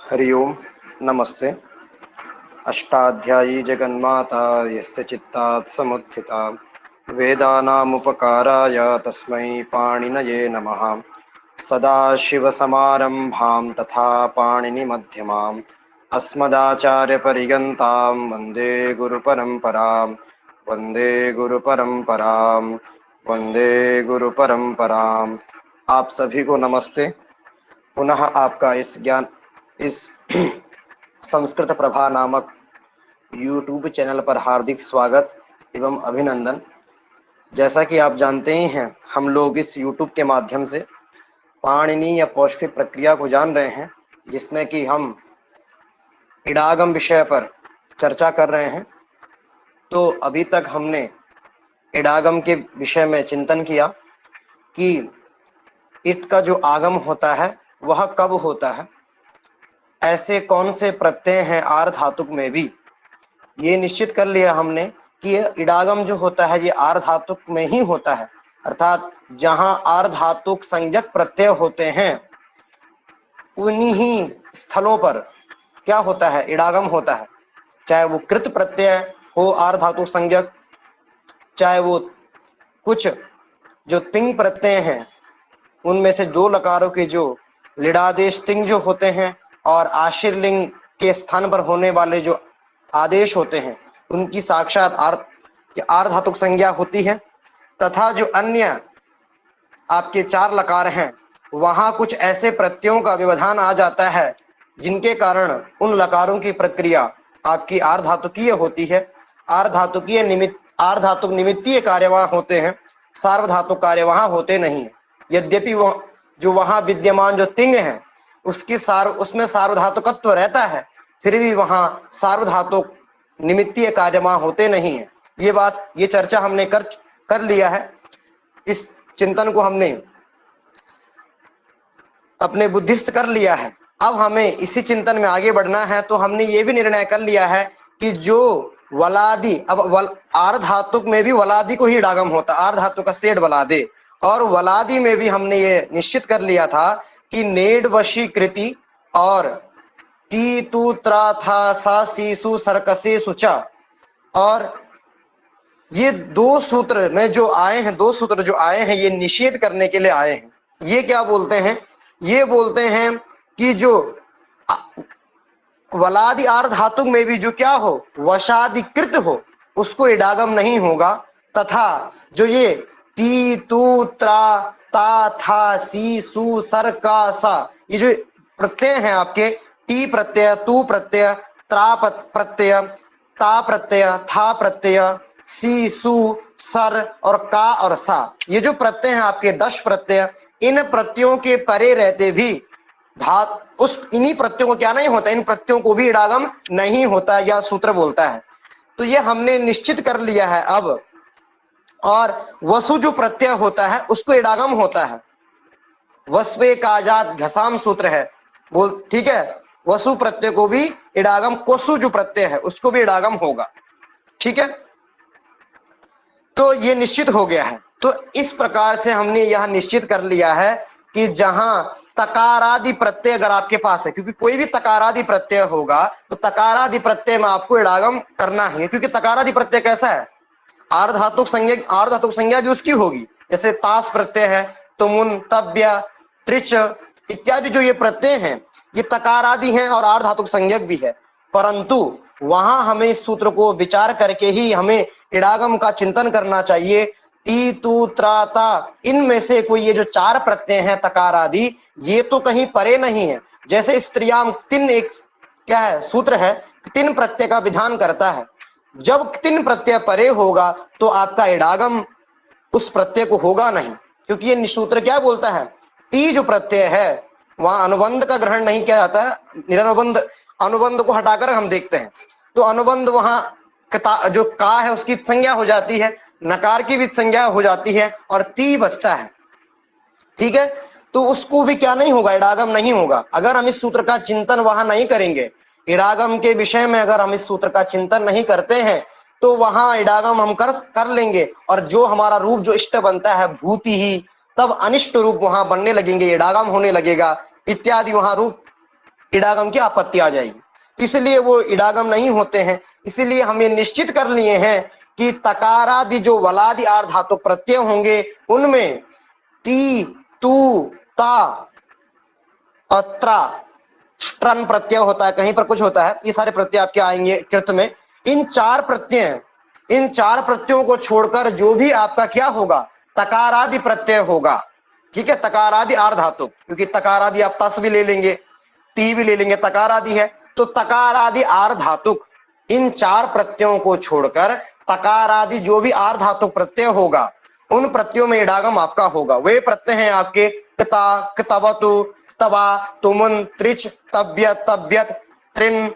हरि ओम नमस्ते। अष्टाध्यायी जगन्माता यस्य चित्तात् समुत्थिता वेदानामुपकाराय तस्मै पाणिनये नमः। सदाशिवसमारम्भां तथा पाणिनिमध्यमाम् अस्मदाचार्यपर्यन्तां वन्दे गुरुपरम्परां वन्दे गुरुपरम्परां वन्दे गुरुपरम्पराम्। आप सभी को नमस्ते। पुनः आपका इस संस्कृत प्रभा नामक यूट्यूब चैनल पर हार्दिक स्वागत एवं अभिनंदन। जैसा कि आप जानते ही हैं, हम लोग इस यूट्यूब के माध्यम से पाणिनि या पौष्टिक प्रक्रिया को जान रहे हैं, जिसमें कि हम इडागम विषय पर चर्चा कर रहे हैं। तो अभी तक हमने इडागम के विषय में चिंतन किया कि इट का जो आगम होता है वह कब होता है, ऐसे कौन से प्रत्यय हैं आर्ध धातुक में भी। ये निश्चित कर लिया हमने कि ये इडागम जो होता है ये आर्ध धातुक में ही होता है, अर्थात जहां आर्ध धातुक संज्ञक प्रत्यय होते हैं उन्हीं ही स्थलों पर क्या होता है, इडागम होता है। चाहे वो कृत प्रत्यय हो आर्ध धातुक संज्ञक, चाहे वो कुछ जो तिंग प्रत्यय हैं उनमें से दो लकारों के जो लिडादेश तिंग जो होते हैं और आशीर्लिंग के स्थान पर होने वाले जो आदेश होते हैं उनकी साक्षात आर्ध धातुक संज्ञा होती है। तथा जो अन्य आपके चार लकार हैं वहां कुछ ऐसे प्रत्ययों का व्यवधान आ जाता है जिनके कारण उन लकारों की प्रक्रिया आपकी आर्ध धातुकीय होती है। आर्ध धातुक निमित्तीय कार्य वहां होते हैं, सार्वधातुक कार्य वहां होते नहीं है। यद्यपि वो जो वहां विद्यमान जो तिंग है उसमें सार्वधातुकत्व रहता है, फिर भी वहां सार्वधातुक निमित्तीय कार्य वहां होते नहीं है। ये चर्चा हमने कर लिया है। इस चिंतन को हमने अपने बुद्धिस्त कर लिया है। अब हमें इसी चिंतन में आगे बढ़ना है, तो हमने ये भी निर्णय कर लिया है कि जो वलादि, अब आर्ध धातुक में भी वलादि को ही इडागम होता है, आर्ध धातु का सेड वलादे, और वलादि में भी हमने ये निश्चित कर लिया था कि नेड वशी कृति और ती तू त्रा था सा सी सु सरकसे सुचा, और ये दो सूत्र में जो आए हैं, दो सूत्र जो आए हैं ये निषेध करने के लिए आए हैं। ये क्या बोलते हैं? ये बोलते हैं कि जो वलादि आर्ध धातुक में भी जो क्या हो, वशादिकृत हो, उसको इडागम नहीं होगा। तथा जो ये ती तू त्रा ता था सी सु सर का सा, ये जो प्रत्यय हैं आपके, टी प्रत्यय, तू प्रत्यय, त्रा प्रत्यय, ता प्रत्यय, था प्रत्यय, सी सु सर और का और सा, ये जो प्रत्यय हैं आपके 10 प्रत्यय, इन प्रत्ययों के परे रहते भी इन्हीं प्रत्ययों को क्या नहीं होता, इन प्रत्ययों को भी इडागम नहीं होता, यह सूत्र बोलता है। तो ये हमने निश्चित कर लिया है अब। और वसु जो प्रत्यय होता है उसको इडागम होता है, वस्वे काजात घसाम सूत्र है, बोल ठीक है। वसु प्रत्यय को भी इडागम, कोसु जो प्रत्यय है उसको भी इडागम होगा, ठीक है। तो ये निश्चित हो गया है। तो इस प्रकार से हमने यह निश्चित कर लिया है कि जहां तकारादि प्रत्यय अगर आपके पास है, क्योंकि कोई भी तकारादि प्रत्यय होगा तो तकारादि प्रत्यय में आपको इडागम करना है, क्योंकि तकारादि प्रत्यय कैसा है, आर्ध धातुक संज्ञा भी उसकी होगी। जैसे तास प्रत्यय है, तुमुन, तव्य, त्रिच इत्यादि जो ये प्रत्यय हैं ये तकारादि हैं और आर्ध धातुक संज्ञक भी है। परंतु वहां हमें इस सूत्र को विचार करके ही हमें इडागम का चिंतन करना चाहिए। ती तू त्रा ता, इनमें से कोई ये जो चार प्रत्यय हैं तकार आदि, ये तो कहीं परे नहीं है। जैसे स्त्रियाम तिन एक क्या है सूत्र है, तीन प्रत्यय का विधान करता है। जब तीन प्रत्यय परे होगा तो आपका इडागम उस प्रत्यय को होगा नहीं, क्योंकि ये सूत्र क्या बोलता है, टी जो प्रत्यय है वहां अनुबंध का ग्रहण नहीं किया जाता है, निरनुबंध, अनुबंध को हटाकर हम देखते हैं तो अनुबंध वहां जो का है उसकी संज्ञा हो जाती है, नकार की भी संज्ञा हो जाती है और ती बचता है, ठीक है। तो उसको भी क्या नहीं होगा, इडागम नहीं होगा। अगर हम इस सूत्र का चिंतन वहां नहीं करेंगे, इडागम के विषय में अगर हम इस सूत्र का चिंतन नहीं करते हैं तो वहां इडागम हम कर लेंगे, और जो हमारा रूप जो इष्ट बनता है भूति ही, तब अनिष्ट रूप वहां बनने लगेंगे, इडागम होने लगेगा इत्यादि वहां रूप इडागम की आपत्ति आ जाएगी, इसलिए वो इडागम नहीं होते हैं। इसीलिए हम ये निश्चित कर लिए हैं कि तकारादि जो वलादि आर्ध धातु प्रत्यय होंगे उनमें ती, तू, ता, अत्रा, ट्रन प्रत्यय होता है, कहीं पर कुछ होता है, ये सारे प्रत्यय आपके आएंगे कृत में। इन चार प्रत्ययों को छोड़कर जो भी आपका क्या होगा, तकारादि प्रत्यय होगा। ठीक है, तकारादि आर्ध धातु, क्योंकि तकारादि आप तस भी ले लेंगे, ती भी ले लेंगे, तकारादि है, तो तकारादि आर्ध धातुक, इन चार प्रत्ययों को छोड़कर तकारादि जो भी आर्ध धातुक प्रत्यय होगा उन प्रत्ययों में इडागम आपका होगा। वे प्रत्यय हैं आपके कता, कतवतु, तवा, तुमुन, त्रिच, तब्यत, तब्यत, त्रिन,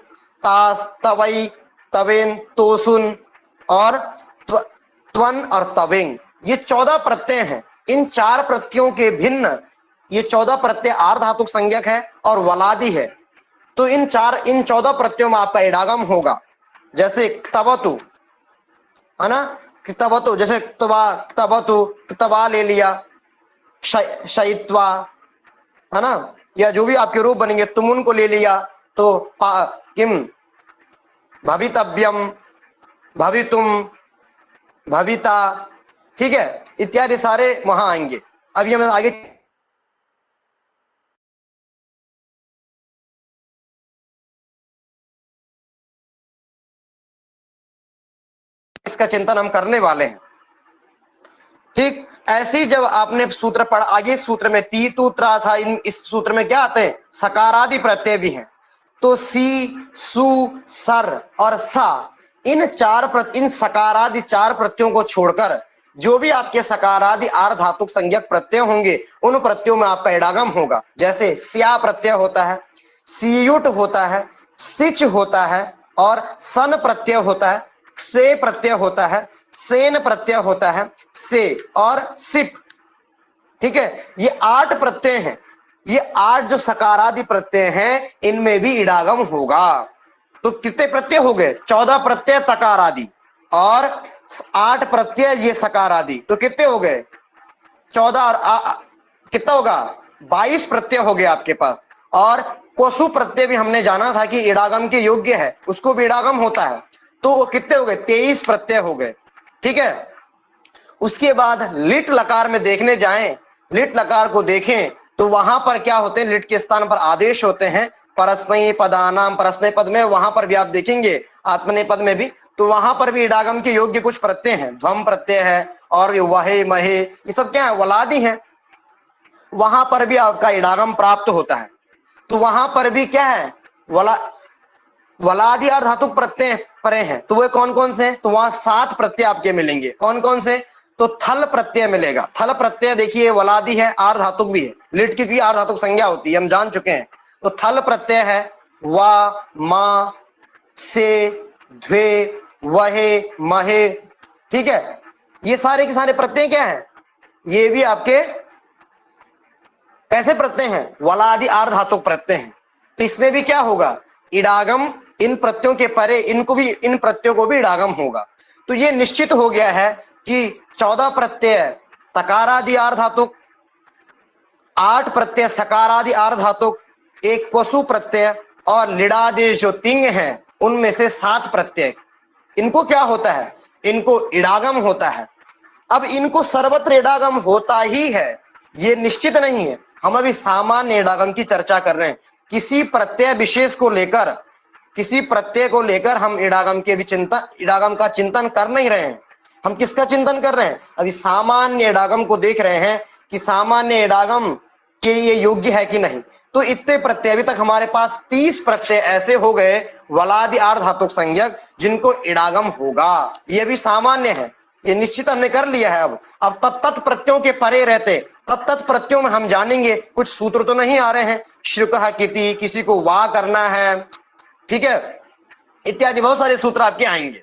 तास, तवई, तवेन, तोसुन और त्वन और तवेंग। ये 14 प्रत्यय हैं। इन चार प्रत्ययों के भिन्न ये 14 प्रत्यय आर्ध धातुक संज्ञक है और वलादि है। तो इन 14 प्रत्ययों में आपका इडागम होगा। जैसे तवतु है ना, तवतु, जैसे तवतु, तवा ले लिया, शयित्वा है ना, या जो भी आपके रूप बनेंगे, तुमुन को ले लिया तो किम भवितव्यम, भवितुम, भविता, ठीक है, इत्यादि सारे वहां आएंगे। अभी हम आगे इसका चिंतन हम करने वाले हैं। ठीक, ऐसे ही जब आपने सूत्र पढ़ा, आगे सूत्र में ती, तू, त्रा था, इस सूत्र में क्या आते हैं, सकारादि प्रत्यय भी हैं। तो सी, सु, सर और सा, इन सकारादि चार प्रत्ययों को छोड़कर जो भी आपके सकारादि आर्ध धातुक संज्ञक प्रत्यय होंगे उन प्रत्ययों में आपका इडागम होगा। जैसे स्या प्रत्यय होता है, सीयुट होता है, सिच होता है और सन प्रत्यय होता है, से प्रत्यय होता है, सेन प्रत्यय होता है, से और सिप। ठीक है, ये 8 प्रत्यय हैं। ये 8 जो सकारादि प्रत्यय हैं इनमें भी इडागम होगा। तो कितने प्रत्यय हो गए, 14 प्रत्यय तकारादि और 8 प्रत्यय ये सकारादि, तो कितने हो गए 14 और कितना होगा 22 प्रत्यय हो गए आपके पास। और कोसु प्रत्यय भी हमने जाना था कि इडागम के योग्य है, उसको भी इडागम होता है, तो वो कितने हो गए 23 प्रत्यय हो गए। ठीक है, उसके बाद लिट लकार में देखने जाएं, लिट लकार को देखें तो वहां पर क्या होते हैं, लिट के स्थान पर आदेश होते हैं, परस्मयी पदानाम, परस्मय पद में वहां पर भी आप देखेंगे, आत्मनेय पद में भी, तो वहां पर भी इडागम के योग्य कुछ प्रत्यय हैं, ध्वम प्रत्यय है और वहे, महे, ये सब क्या है, वलादि है, वहां पर भी आपका इडागम प्राप्त होता है। तो वहां पर भी क्या है, वलादि और धातुक प्रत्यय परे हैं। तो वे कौन कौन से हैं, तो वहां 7 प्रत्यय आपके मिलेंगे। कौन कौन से, तो थल प्रत्यय मिलेगा। थल प्रत्यय देखिए वलादि है, आर्ध धातुक भी है, लिट की आर्ध धातुक संज्ञा होती है, हम जान चुके हैं। तो थल प्रत्यय है वा, मा, से, ध्वे, वहे, महे। ठीक है, ये सारे के सारे प्रत्यय क्या है, ये भी आपके कैसे प्रत्यय हैं, वलादि आर्ध धातुक प्रत्यय हैं। तो इसमें भी क्या होगा, इडागम, इन प्रत्ययों के परे इन प्रत्ययों को भी इडागम होगा। तो ये निश्चित हो गया है कि 14 प्रत्यय तकारादि आर्ध धातुक, 8 प्रत्यय सकारादि आर्ध धातुक, एक कोसु प्रत्यय और लिडादेश जो तिंग हैं उनमें से 7 प्रत्यय, इनको क्या होता है, इनको इडागम होता है। अब इनको सर्वत्र इडागम होता ही है, ये निश्चित नहीं है, हम अभी सामान्य इडागम की चर्चा कर रहे हैं। किसी प्रत्यय विशेष को लेकर, किसी प्रत्यय को लेकर हम इडागम का चिंतन कर नहीं रहे हैं। हम किसका चिंतन कर रहे हैं, अभी सामान्य इडागम को देख रहे हैं कि सामान्य इडागम के लिए योग्य है कि नहीं। तो इतने प्रत्यय, अभी तक हमारे पास 30 प्रत्यय ऐसे हो गए वलादि आर्ध धातुक संज्ञक जिनको इडागम होगा। ये भी सामान्य है, ये निश्चित हमने कर लिया है। अब तत्त प्रत्ययों के परे रहते, तत्त प्रत्ययों में हम जानेंगे, कुछ सूत्र तो नहीं आ रहे हैं, श्रुकः किति, किसी को वा करना है, ठीक है, इत्यादि बहुत सारे सूत्र आपके आएंगे।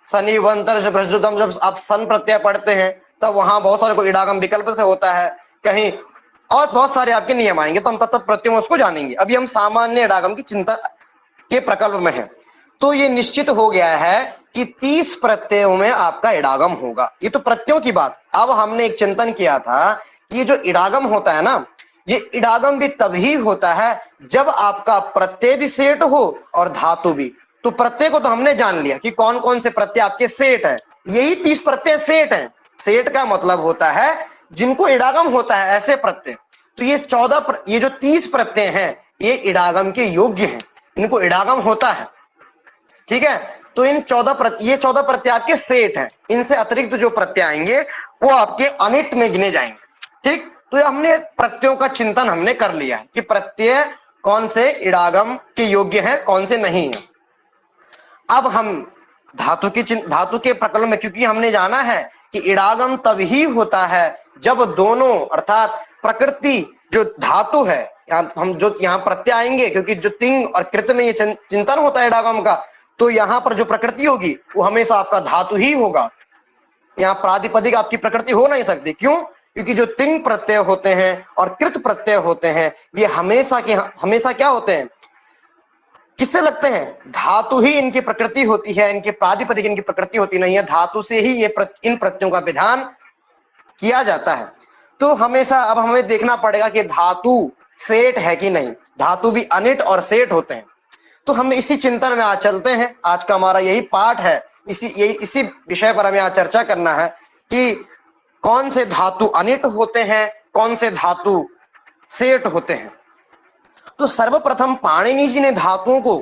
शनि वंतर जब आप सन प्रत्यय पढ़ते हैं तब वहां बहुत सारे को इडागम विकल्प से होता है कहीं, और बहुत सारे आपके नियम आएंगे, तो हम तत्त प्रत्ययों उसको जानेंगे। अभी हम सामान्य इडागम की चिंता के प्रकल्प में हैं। तो ये निश्चित हो गया है कि 30 प्रत्ययों में आपका इडागम होगा। ये तो प्रत्ययों की बात। अब हमने एक चिंतन किया था कि ये जो इडागम होता है ना, ये इडागम भी तभी होता है जब आपका प्रत्यय भी सेठ हो और धातु भी। तो प्रत्यय को तो हमने जान लिया कि कौन कौन से प्रत्यय आपके सेठ है, यही 30 प्रत्यय सेठ हैं। सेठ का मतलब होता है जिनको इडागम होता है ऐसे प्रत्यय। तो ये जो 30 प्रत्यय हैं ये इडागम के योग्य हैं, इनको इडागम होता है। ठीक है, तो ये 14 प्रत्यय आपके सेठ हैं। इनसे अतिरिक्त जो प्रत्यय आएंगे वो आपके अनिट में गिने जाएंगे। ठीक, तो ये हमने प्रत्ययों का चिंतन हमने कर लिया है कि प्रत्यय कौन से इडागम के योग्य हैं, कौन से नहीं है। अब हम धातु के प्रकरण में, क्योंकि हमने जाना है कि इडागम तभी होता है जब दोनों अर्थात प्रकृति जो धातु है, हम जो यहाँ प्रत्यय आएंगे, क्योंकि जो तिंग और कृत में ये चिंतन होता है इडागम का, तो यहाँ पर जो प्रकृति होगी वो हमेशा आपका धातु ही होगा। यहाँ प्रातिपदिक आपकी प्रकृति हो नहीं सकती। क्यों? क्योंकि जो तिंग प्रत्यय होते हैं और कृत प्रत्यय होते हैं ये हमेशा क्या होते हैं, किससे लगते हैं? धातु ही इनकी प्रकृति होती है, इनके प्रातिपदिक इनकी प्रकृति होती नहीं है। धातु से ही ये इन प्रत्ययों का विधान किया जाता है। तो हमेशा अब हमें देखना पड़ेगा कि धातु सेठ है कि नहीं। धातु भी अनिट और सेठ होते हैं। तो हम इसी चिंतन में आज चलते हैं। आज का हमारा यही पाठ है, इसी विषय पर हमें आज चर्चा करना है कि कौन से धातु अनिट होते हैं, कौन से धातु सेठ होते हैं। तो सर्वप्रथम पाणिनि जी ने धातुओं को,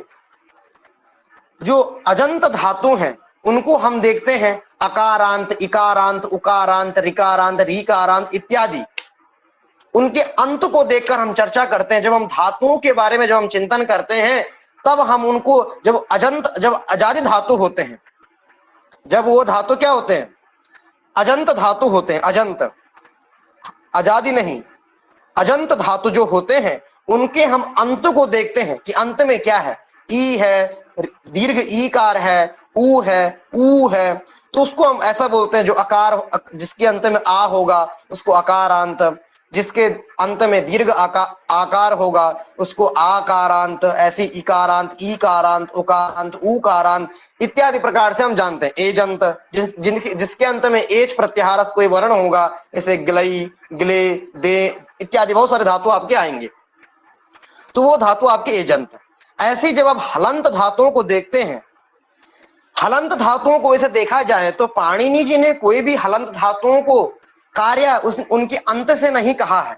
जो अजंत धातु हैं उनको हम देखते हैं अकारांत, इकारांत, उकारांत, रिकारांत, रीकारांत इत्यादि। उनके अंत को देखकर हम चर्चा करते हैं। जब हम धातुओं के बारे में जब हम चिंतन करते हैं तब हम उनको, जब अजादि धातु होते हैं, जब वो धातु क्या होते हैं, अजंत धातु होते हैं। अजंत, अजादि नहीं, अजंत धातु जो होते हैं उनके हम अंत को देखते हैं कि अंत में क्या है। ई है, दीर्घ ईकार है, ऊ है, ऊ है, तो उसको हम ऐसा बोलते हैं। जो अकार, जिसके अंत में आ होगा उसको अकारांत, जिसके अंत में दीर्घ आकार होगा उसको आकारांत, ऐसी इकारांत, ईकारांत, उकारांत, ऊकारांत इत्यादि प्रकार से हम जानते हैं। एजंत, जिसके अंत में एच प्रत्याहारस कोई वर्ण होगा, जैसे ग्लई, ग्ले, दे इत्यादि बहुत सारे धातु आपके आएंगे, तो वो धातु आपके एजंत। ऐसी जब आप हलंत धातुओं को देखते हैं, हलंत धातुओं को वैसे देखा जाए तो पाणिनि जी ने कोई भी हलंत धातुओं को कार्य उनके अंत से नहीं कहा है।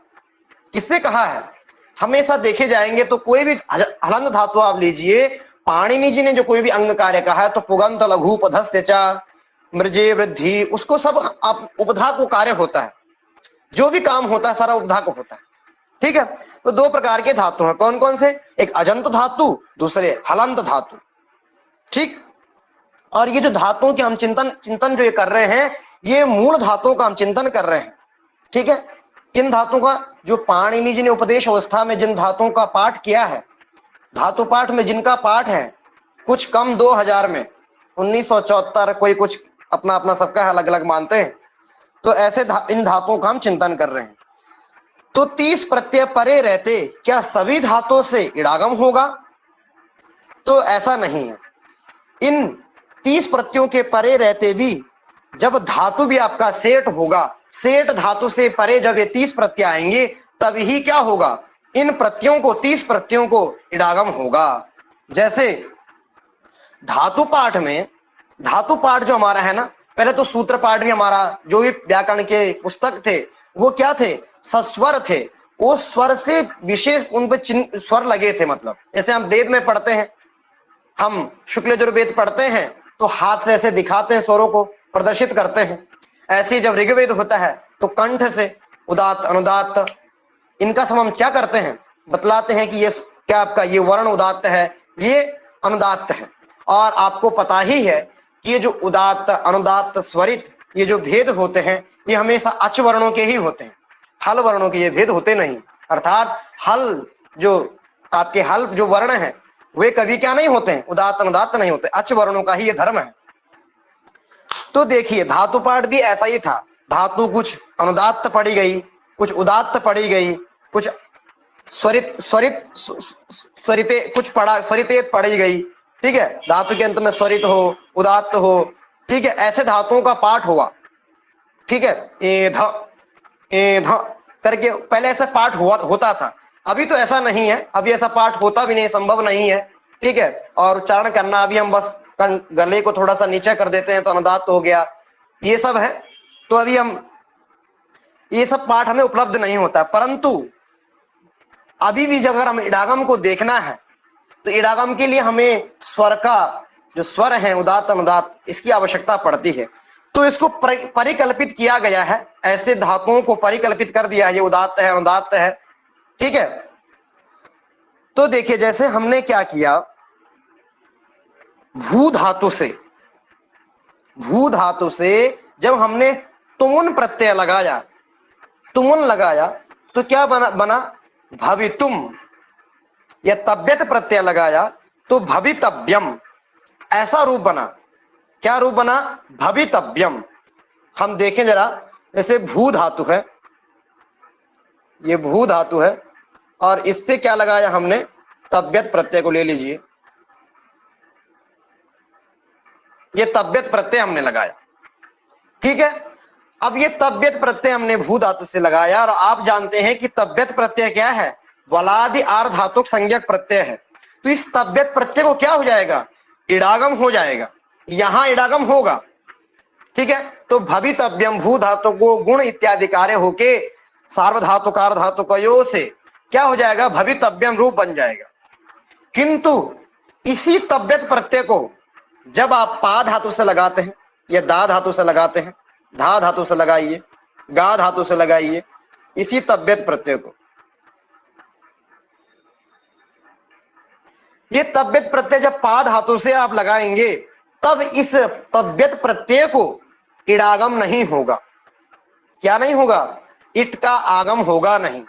किससे कहा है? हमेशा देखे जाएंगे तो कोई भी हलंत धातु आप लीजिए, पाणिनि जी ने जो कोई भी अंग कार्य कहा है तो पुगंत, लघु, पधस्य च, मृजे, वृद्धि, उसको सब आप उपधा को कार्य होता है। जो भी काम होता है सारा उपधा को होता है। ठीक है, तो दो प्रकार के धातु हैं। कौन कौन से? एक अजंत धातु, दूसरे हलंत धातु। ठीक, और ये जो धातुओं के हम चिंतन जो ये कर रहे हैं, ये मूल धातुओं का हम चिंतन कर रहे हैं। ठीक है, इन धातुओं का जो पाणिनि जी ने उपदेश अवस्था में जिन धातुओं का पाठ किया है, धातु पाठ में जिनका पाठ है कुछ कम 2000 में, 1974, कोई कुछ अपना अपना सबका अलग अलग मानते हैं, तो ऐसे इन धातुओं का हम चिंतन कर रहे हैं। तो 30 प्रत्यय परे रहते क्या सभी धातुओं से इडागम होगा? तो ऐसा नहीं है। इन 30 प्रत्ययों के परे रहते भी जब धातु भी आपका सेठ होगा, सेठ धातु से परे जब ये 30 प्रत्यय आएंगे तभी क्या होगा, इन प्रत्ययों को, 30 प्रत्ययों को इडागम होगा। जैसे धातु पाठ में, धातु पाठ जो हमारा है ना, पहले तो सूत्र पाठ भी हमारा जो भी व्याकरण के पुस्तक थे वो क्या थे, सस्वर थे। वो स्वर से विशेष उन पे स्वर लगे थे। मतलब जैसे हम वेद में पढ़ते हैं, हम शुक्ल यजुर्वेद पढ़ते हैं तो हाथ से ऐसे दिखाते हैं, स्वरों को प्रदर्शित करते हैं। ऐसे जब ऋग्वेद होता है तो कंठ से उदात्त, अनुदात्त, इनका सब हम क्या करते हैं, बतलाते हैं कि ये क्या आपका ये वर्ण उदात्त है, ये अनुदात्त है। और आपको पता ही है कि ये जो उदात्त, अनुदात्त, स्वरित, ये जो भेद होते हैं ये हमेशा अच वर्णों के ही होते हैं, हल वर्णों के ये भेद होते नहीं। अर्थात हल जो आपके हल जो वर्ण है वे कभी क्या नहीं होते हैं, उदात्त अनुदात्त नहीं होते, अच वर्णों का ही ये धर्म है। तो देखिए धातु पाठ भी ऐसा ही था। धातु कुछ अनुदात्त पढ़ी गई, कुछ उदात्त पढ़ी गई, कुछ स्वरिते कुछ स्वरितेत पढ़ी गई। ठीक है, धातु के अंत में स्वरित हो, उदात्त हो। ठीक है, ऐसे धातुओं का पाठ हुआ। ठीक है, एध, एध, करके पहले ऐसा पाठ होता था। अभी तो ऐसा नहीं है, अभी ऐसा पाठ होता भी नहीं, संभव नहीं है। ठीक है, और उच्चारण करना अभी हम बस गले को थोड़ा सा नीचे कर देते हैं तो अनुदात हो गया, ये सब है। तो अभी हम ये सब पाठ हमें उपलब्ध नहीं होता, परंतु अभी भी अगर हम इडागम को देखना है तो इडागम के लिए हमें स्वर का जो स्वर है उदात अनुदात, इसकी आवश्यकता पड़ती है। तो इसको परिकल्पित किया गया है, ऐसे धातुओं को परिकल्पित कर दिया है, ये उदात्त है अनुदात्त है। ठीक है, तो देखिए जैसे हमने क्या किया, भू धातु से जब हमने तुमुन प्रत्यय लगाया, तुमुन लगाया तो क्या बना भवितुम, या तब्यत प्रत्यय लगाया तो भवितव्यम, ऐसा रूप बना। क्या रूप बना? भवितव्यम। हम देखें जरा, जैसे भू धातु है, ये भू धातु है, और इससे क्या लगाया हमने? तब्यत प्रत्यय को ले लीजिए, ये तब्यत प्रत्यय हमने लगाया। ठीक है, अब ये तब्यत प्रत्यय हमने भू धातु से लगाया, और आप जानते हैं कि तब्यत प्रत्यय क्या है? वलादि आर्ध धातुक संज्ञक प्रत्यय है। तो इस तब्यत प्रत्यय को क्या हो जाएगा? इडागम हो जाएगा, यहां इडागम होगा। ठीक है, तो भवितव्यम भू धातु को गुण इत्यादि कार्य होके सार्वधातुकार धातुकयो से क्या हो जाएगा? भवितव्यम रूप बन जाएगा। किंतु इसी तब्यत प्रत्यय को जब आप पा धातु से लगाते हैं या दा धातु से लगाते हैं, धा धातु से लगाइए, गा धातु से लगाइए, इसी तब्यत प्रत्यय को, ये तब्यत प्रत्यय जब पा धातु से आप लगाएंगे तब इस तब्यत प्रत्यय को इडागम नहीं होगा। क्या नहीं होगा? इट का आगम होगा नहीं।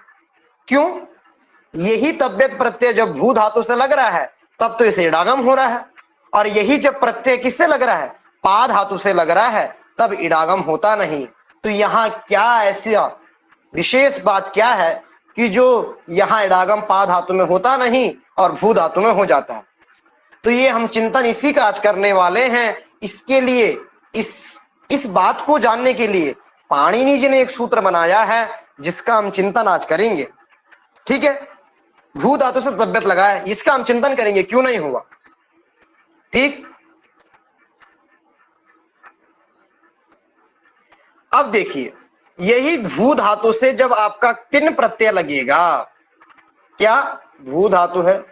क्यों? यही तब्यत प्रत्यय जब भू धातु से लग रहा है तब तो इसे इडागम हो रहा है, और यही जब प्रत्यय किससे लग रहा है? पा धातु से लग रहा है, तब इडागम होता नहीं। तो यहां क्या ऐसा विशेष बात क्या है कि जो यहां इडागम पा धातु में होता नहीं और भू धातु में हो जाता है? तो ये हम चिंतन इसी का आज करने वाले हैं। इसके लिए इस बात को जानने के लिए पाणिनि जी ने एक सूत्र बनाया है जिसका हम चिंतन आज करेंगे। ठीक है, भू धातु से तब्यत लगाया, इसका हम चिंतन करेंगे, क्यों नहीं हुआ। ठीक, अब देखिए, यही भू धातु से जब आपका तिन प्रत्यय लगेगा, क्या भू धातु है,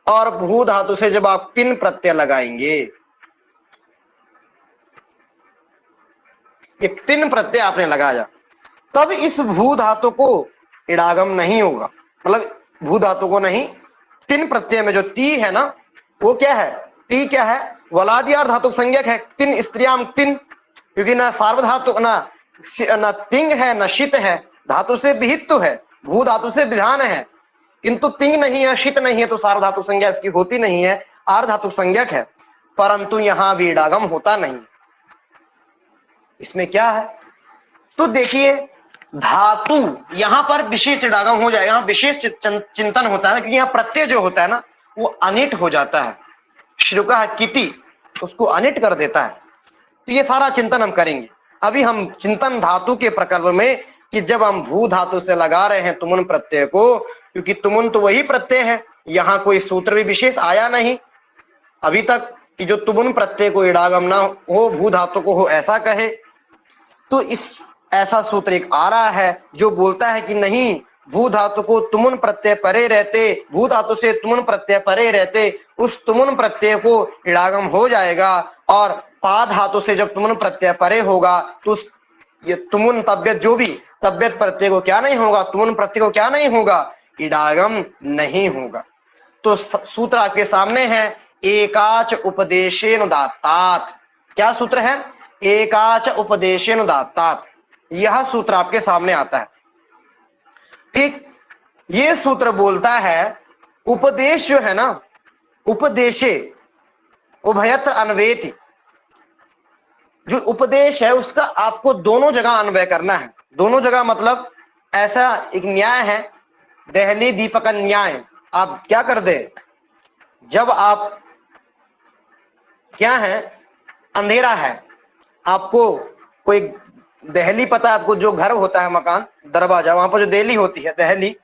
और भू धातु से जब आप तिन प्रत्यय लगाएंगे, एक तिन प्रत्यय आपने लगाया, तब इस भू धातु को इडागम नहीं होगा। मतलब भू धातु को नहीं, तिन प्रत्यय में जो ती है ना, वो क्या है? ती क्या है? वलादियार धातु संज्ञक है, तिन स्त्रियाम तिन, क्योंकि ना सार्वधातु ना तिंग है न शित है, धातु से विहित तो है, भू धातु से विधान है, किंतु तिंग नहीं है, शित नहीं है, तो सार्वधातु संज्ञा इसकी होती नहीं है, आर्ध धातु संज्ञक है। परंतु यहां भी इडागम होता नहीं। इसमें क्या है? तो देखिए, धातु यहां पर विशेष इडागम हो जाएगा, यहां विशेष चिंतन होता है, क्योंकि यहां प्रत्यय जो होता है ना वो अनिट हो जाता है, श्रुका है किति, उसको अनिट कर देता है। तो ये सारा चिंतन हम करेंगे। अभी हम चिंतन धातु के प्रकल्प में कि जब हम भू धातु से लगा रहे हैं तुमुन प्रत्यय को, क्योंकि तुमुन तो वही प्रत्यय है, यहां कोई सूत्र भी विशेष आया नहीं अभी तक कि जो तुमुन प्रत्यय को इडागम ना हो, भू धातु को हो, ऐसा कहे। तो इस ऐसा सूत्र एक आ रहा है जो बोलता है कि नहीं, भू धातु को तुमुन प्रत्यय परे रहते, भू धातु से तुमुन प्रत्यय परे रहते, उस तुमुन प्रत्यय को इडागम हो जाएगा, और पा धातु से जब तुमुन प्रत्यय परे होगा तो उस ये तुमुन तब्यत जो भी तब्यत प्रत्यय को क्या नहीं होगा? तुमुन प्रत्यय को क्या नहीं होगा? इडागम नहीं होगा। तो सूत्र आपके सामने है, एकाच उपदेशेनुदात्तात्। क्या सूत्र है? एकाच उपदेशेनुदात्तात्। यह सूत्र आपके सामने आता है। ठीक, ये सूत्र बोलता है उपदेश जो है ना, उपदेशे उभयत्र अन्वेति, जो उपदेश है उसका आपको दोनों जगह अन्वय करना है। दोनों जगह मतलब ऐसा एक न्याय है, दहली दीपक न्याय। आप क्या कर दे, जब आप क्या है, अंधेरा है, आपको कोई दहली पता है आपको, जो घर होता है, मकान, दरवाजा, वहां पर जो दहली होती है, दहली,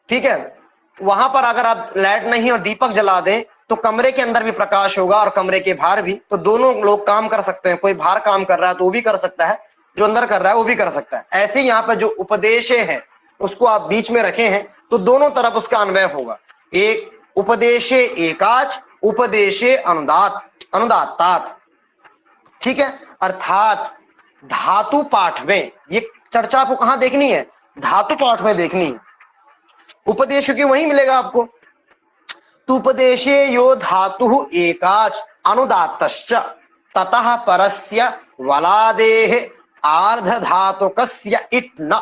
ठीक है, वहां पर अगर आप लाइट नहीं और दीपक जला दें तो कमरे के अंदर भी प्रकाश होगा और कमरे के बाहर भी, तो दोनों लोग काम कर सकते हैं। कोई बाहर काम कर रहा है तो वो भी कर सकता है, जो अंदर कर रहा है वो भी कर सकता है। ऐसे ही यहाँ पे जो उपदेश है उसको आप बीच में रखे हैं तो दोनों तरफ उसका अन्वय होगा। एक उपदेशे एकाच, उपदेशे अनुदात, अनुदात्तात, ठीक है। अर्थात धातु पाठ में, ये चर्चा आपको कहां देखनी है, धातु पाठ में देखनी है। उपदेश की वही मिलेगा आपको। तो उपदेशे यो धातु एकाच अनुदात्तश्च ततः परस्य वलादेह आर्ध धातुकस्य इट न।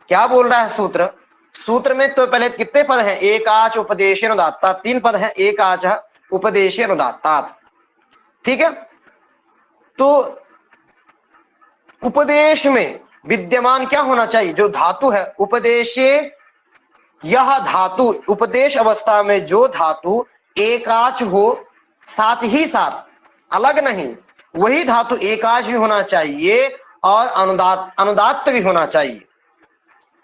क्या बोल रहा है सूत्र? सूत्र में तो पहले कितने पद हैं? एकाच उपदेशे अनुदात्तात, 3 पद हैं, एकाच उपदेशे अनुदात्तात, ठीक है। तो उपदेश में विद्यमान क्या होना चाहिए? जो धातु है, उपदेशे, यह धातु, उपदेश अवस्था में जो धातु एकाच हो, साथ ही साथ अलग नहीं, वही धातु एकाच भी होना चाहिए और अनुदात्त भी होना चाहिए।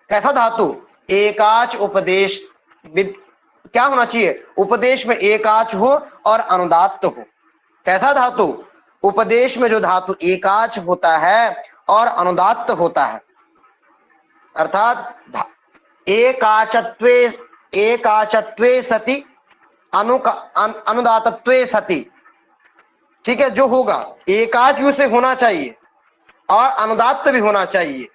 कैसा धातु? एकाच उपदेश, क्या होना चाहिए? उपदेश में एकाच हो और अनुदात्त हो। कैसा धातु? उपदेश में जो धातु एकाच होता है और अनुदात्त होता है, अर्थात एकाचत्वे, एकाचत्वे सति अनुदातत्वे सति, ठीक है, जो होगा एकाच भी उसे होना चाहिए और अनुदात्त भी होना चाहिए,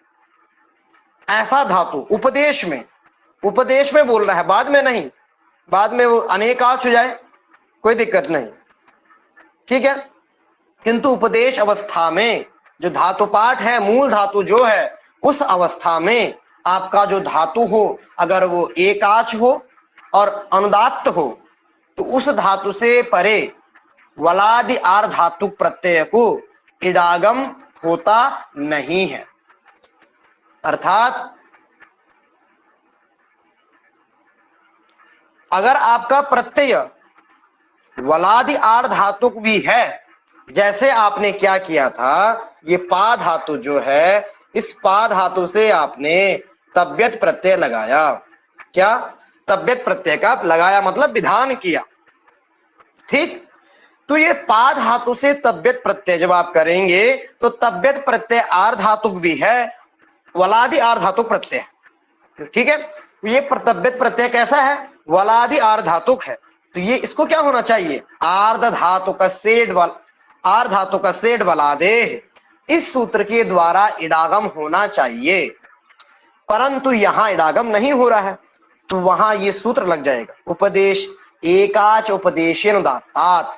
ऐसा धातु उपदेश में, उपदेश में बोल रहा है, बाद में नहीं। बाद में वो अनेकाच हो जाए कोई दिक्कत नहीं, ठीक है। किंतु उपदेश अवस्था में जो धातु पाठ है, मूल धातु जो है, उस अवस्था में आपका जो धातु हो, अगर वो एकाच हो और अनुदात्त हो, तो उस धातु से परे वलादि आर धातु प्रत्यय को इडागम होता नहीं है। अर्थात अगर आपका प्रत्यय वलादि आर धातु भी है, जैसे आपने क्या किया था, ये पा धातु जो है, इस पा धातु से आपने तब्यत प्रत्यय लगाया। क्या? तब्यत प्रत्यय का लगाया मतलब विधान किया, ठीक। तो ये पा धातु से तब्यत प्रत्यय जब आप करेंगे तो तब्यत प्रत्यय आर धातु भी है, वलादि आर धातु प्रत्यय, ठीक है। ये तब्यत प्रत्यय कैसा है? वलादि आर धातुक है। तो ये इसको क्या होना चाहिए? आर्ध धातु का सेड वाला, आर धातु का सेड वलादेह, इस सूत्र के द्वारा इडागम होना चाहिए। परंतु यहां इडागम नहीं हो रहा है, तो वहां ये सूत्र लग जाएगा, उपदेश एकाच उपदेशेनुदात्तात।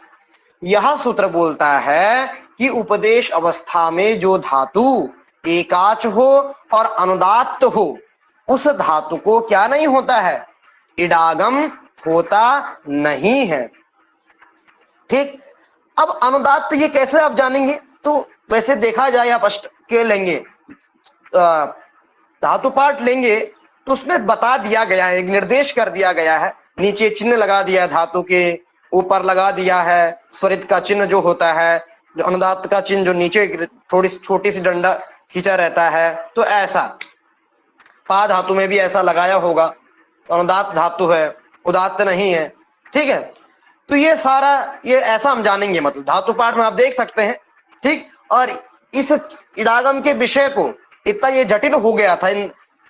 यह सूत्र बोलता है कि उपदेश अवस्था में जो धातु एकाच हो और अनुदात्त हो, उस धातु को क्या नहीं होता है? इडागम होता नहीं है, ठीक। अब अनुदात्त ये कैसे आप जानेंगे? तो वैसे देखा जाए, आप अष्ट के लेंगे, धातु पाठ लेंगे तो उसमें बता दिया गया है, एक निर्देश कर दिया गया है, नीचे चिन्ह लगा दिया है, धातु के ऊपर लगा दिया है स्वरित का चिन्ह जो होता है, जो अनुदात्त का चिन्ह जो नीचे थोड़ी छोटी सी डंडा खींचा रहता है, तो ऐसा पा धातु में भी ऐसा लगाया होगा। तो अनुदात्त धातु है, उदात्त नहीं है, ठीक है। तो ये सारा ये ऐसा हम जानेंगे, मतलब धातु पाठ में आप देख सकते हैं, ठीक। और इस इडागम के विषय को इतना ये जटिल हो गया था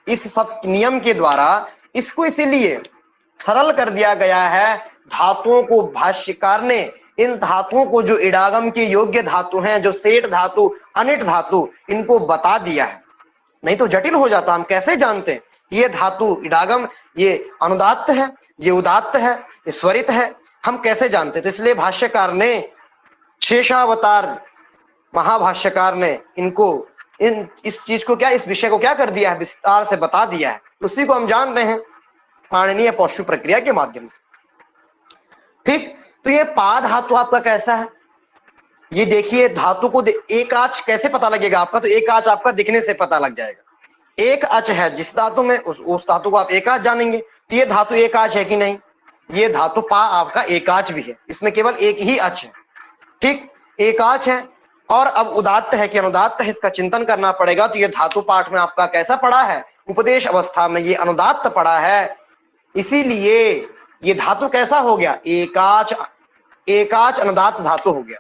इस सब नियम के द्वारा, इसको इसीलिए सरल कर दिया गया है। धातुओं को भाष्यकार ने, इन धातुओं को जो इडागम के योग्य धातु हैं, जो सेठ धातु, अनिट धातु, इनको बता दिया है। नहीं तो जटिल हो जाता, हम कैसे जानते हैं ये धातु इडागम, ये अनुदात्त है, ये उदात्त है, ये स्वरित है, हम कैसे जानते? तो इसलिए भाष्यकार ने, शेषावतार महाभाष्यकार ने इनको इस चीज को क्या, इस विषय को क्या कर दिया है? विस्तार से बता दिया है। उसी को हम जान रहे हैं पाणिनीय पौष्य प्रक्रिया के माध्यम से, ठीक। तो ये पा धातु आपका कैसा है? ये देखिए, धातु को एक आच कैसे पता लगेगा आपका? तो एक आच आपका दिखने से पता लग जाएगा। एक अच है जिस धातु में, उस धातु को आप एकाच जानेंगे। तो ये धातु एकाच है कि नहीं? ये धातु पा आपका एकाच भी है, इसमें केवल एक ही अच है, ठीक, एकाच है। और अब उदात्त है कि अनुदात्त है, इसका चिंतन करना पड़ेगा। तो ये धातु पाठ में आपका कैसा पड़ा है, उपदेश अवस्था में ये अनुदात्त पड़ा है, इसीलिए ये धातु कैसा हो गया, एकाच, एकाच अनुदात्त धातु हो गया।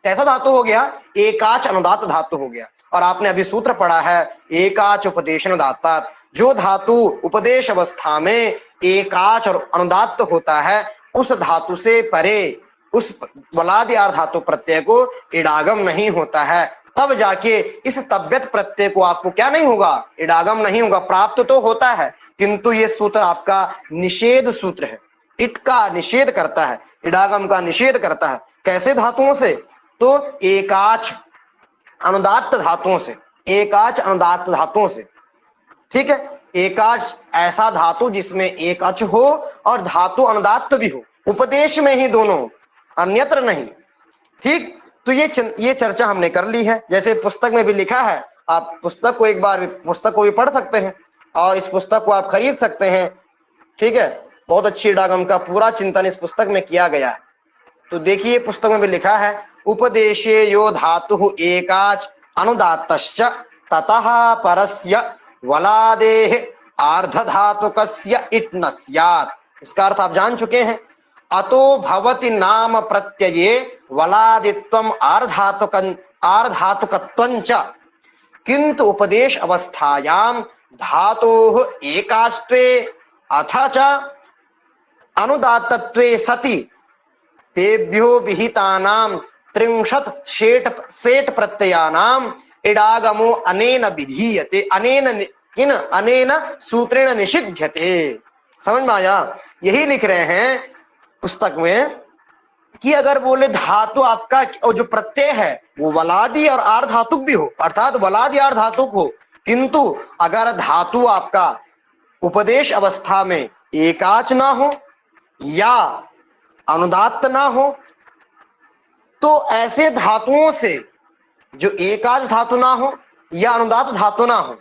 कैसा धातु हो गया, एकाच अनुदात्त धातु हो गया। और आपने अभी सूत्र पढ़ा है एकाच उपदेश अनुदात्ता, जो धातु उपदेश अवस्था में एकाच और अनुदात्त होता है उस धातु से परे उस वलादि आर्ध धातु प्रत्यय को इडागम नहीं होता है, तब जाके इस तब्यत प्रत्यय को आपको क्या नहीं होगा, इडागम नहीं होगा। प्राप्त तो होता है किंतु ये सूत्र आपका निषेध सूत्र है, इट का निषेध करता है, इडागम का निषेध करता है। कैसे धातुओं से, तो एकाच अनुदात्त धातुओं से, एकाच अनुदात्त धातुओं से। ठीक है, एकाच ऐसा धातु जिसमें एक अच हो और धातु अनुदात्त भी हो, उपदेश में ही दोनों, अन्यत्र नहीं। ठीक, तो ये चर्चा हमने कर ली है। जैसे पुस्तक में भी लिखा है, आप पुस्तक को एक बार पुस्तक को भी पढ़ सकते हैं और इस पुस्तक को आप खरीद सकते हैं। ठीक है, बहुत अच्छी इडागम का पूरा चिंतन इस पुस्तक में किया गया है। तो देखिए पुस्तक में भी लिखा है उपदेशे यो धातु एकाच अनुदात्तश्च ततः परस्य वलादेः आर्ध धातुकस्य इट न स्यात्। इसका अर्थ आप जान चुके हैं, अतो भवति नाम प्रत्यये वलादित्वम आर्धातुकत्वंच किंतु उपदेश अवस्थायाम धातोः एकास्त्वे अथ च अनुदात्तत्वे सति तेभ्यो विहितानां 30 सेट प्रत्ययानां इडागमो अनेन विधीयते, अनेन सूत्रेण निषिध्यते। समझ में आया? यही लिख रहे हैं पुस्तक में कि अगर बोले धातु आपका और जो प्रत्यय है वो वलादि और आर्ध धातुक भी हो, अर्थात वलादि आर्ध धातुक हो, किंतु अगर धातु आपका उपदेश अवस्था में एकाच ना हो या अनुदात्त ना हो, तो ऐसे धातुओं से जो एकाच धातु ना हो या अनुदात्त धातु ना हो,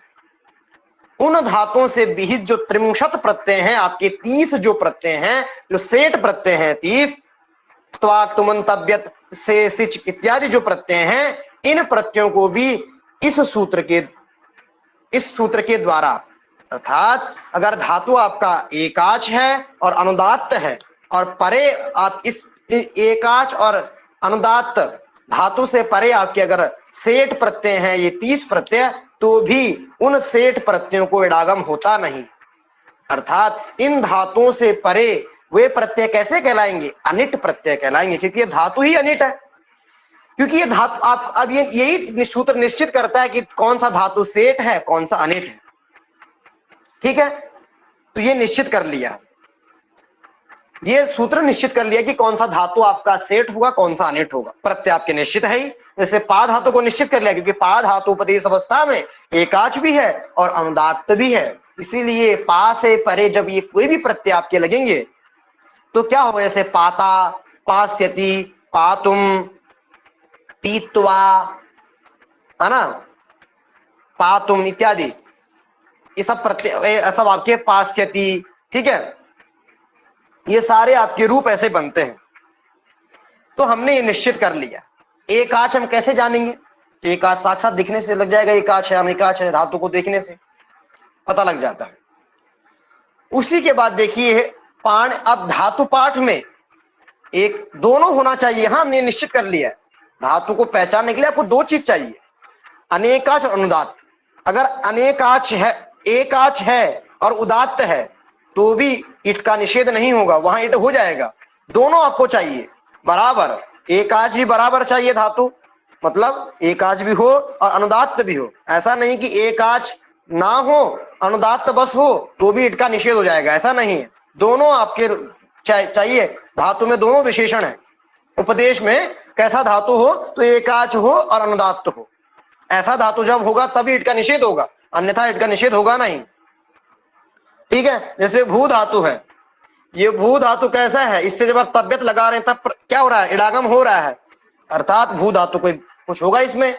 उन धातुओं से विहित जो 30 प्रत्यय हैं, आपके 30 जो प्रत्यय हैं, जो सेट प्रत्यय हैं 30, त्वाक तुमन तब्यत से सिच इत्यादि जो प्रत्यय हैं, इन प्रत्ययों को भी इस सूत्र के द्वारा, अर्थात अगर धातु आपका एकाच है और अनुदात्त है और परे आप इस एकाच और अनुदात्त धातु से परे आपके अगर सेठ प्रत्यय हैं ये 30 प्रत्यय, तो भी उन सेठ प्रत्ययों को इडागम होता नहीं। अर्थात इन धातुओं से परे वे प्रत्यय कैसे कहलाएंगे, अनिट प्रत्यय कहलाएंगे, क्योंकि ये धातु ही अनिट है। क्योंकि ये धातु आप अब यही सूत्र निश्चित करता है कि कौन सा धातु सेठ है, कौन सा अनिट है। ठीक है, तो ये निश्चित कर लिया, ये सूत्र निश्चित कर लिया कि कौन सा धातु आपका सेठ होगा, कौन सा अनिट होगा। प्रत्यय आपके निश्चित है ही, जैसे पा धातु को निश्चित कर लिया, क्योंकि पा धातु उपदेश अवस्था में एकाच भी है और अनुदात्त भी है, इसीलिए पा से परे जब ये कोई भी प्रत्यय आपके लगेंगे तो क्या होगा, जैसे पाता, पास्यति, पातुम, पीत्वा, है ना, पातुम इत्यादि, ये सब प्रत्यय सब आपके पास्यति। ठीक है, ये सारे आपके रूप ऐसे बनते हैं। तो हमने ये निश्चित कर लिया। एकाच हम कैसे जानेंगे, एकाच साक्षात दिखने से लग जाएगा, एकाच है अनिकाच है, धातु को देखने से पता लग जाता है। उसी के बाद देखिए पाण, अब धातु पाठ में एक दोनों होना चाहिए। हाँ, हमने निश्चित कर लिया है, धातु को पहचानने के लिए आपको 2 चीज चाहिए, अनेकाच और अनुदात्त। अगर अनेकाच है, एकाच है और उदात्त है तो भी इट का निषेध नहीं होगा, वहां इट हो जाएगा। दोनों आपको चाहिए बराबर, एकाच भी बराबर चाहिए धातु, मतलब एकाच भी हो और अनुदात्त भी हो। ऐसा नहीं कि एकाच ना हो अनुदात्त बस हो तो भी इट का निषेध हो जाएगा, ऐसा नहीं है। दोनों आपके चाहिए, धातु में दोनों विशेषण है। उपदेश में कैसा धातु हो, तो एकाच हो और अनुदात्त हो, ऐसा धातु जब होगा तभी इट का निषेध होगा, अन्यथा इट का निषेध होगा नहीं। ठीक है, जैसे भू धातु है, ये भू धातु कैसा है, इससे जब आप तब्यत लगा रहे हैं तब क्या हो रहा है, इडागम हो रहा है, अर्थात भू धातु कोई कुछ होगा इसमें।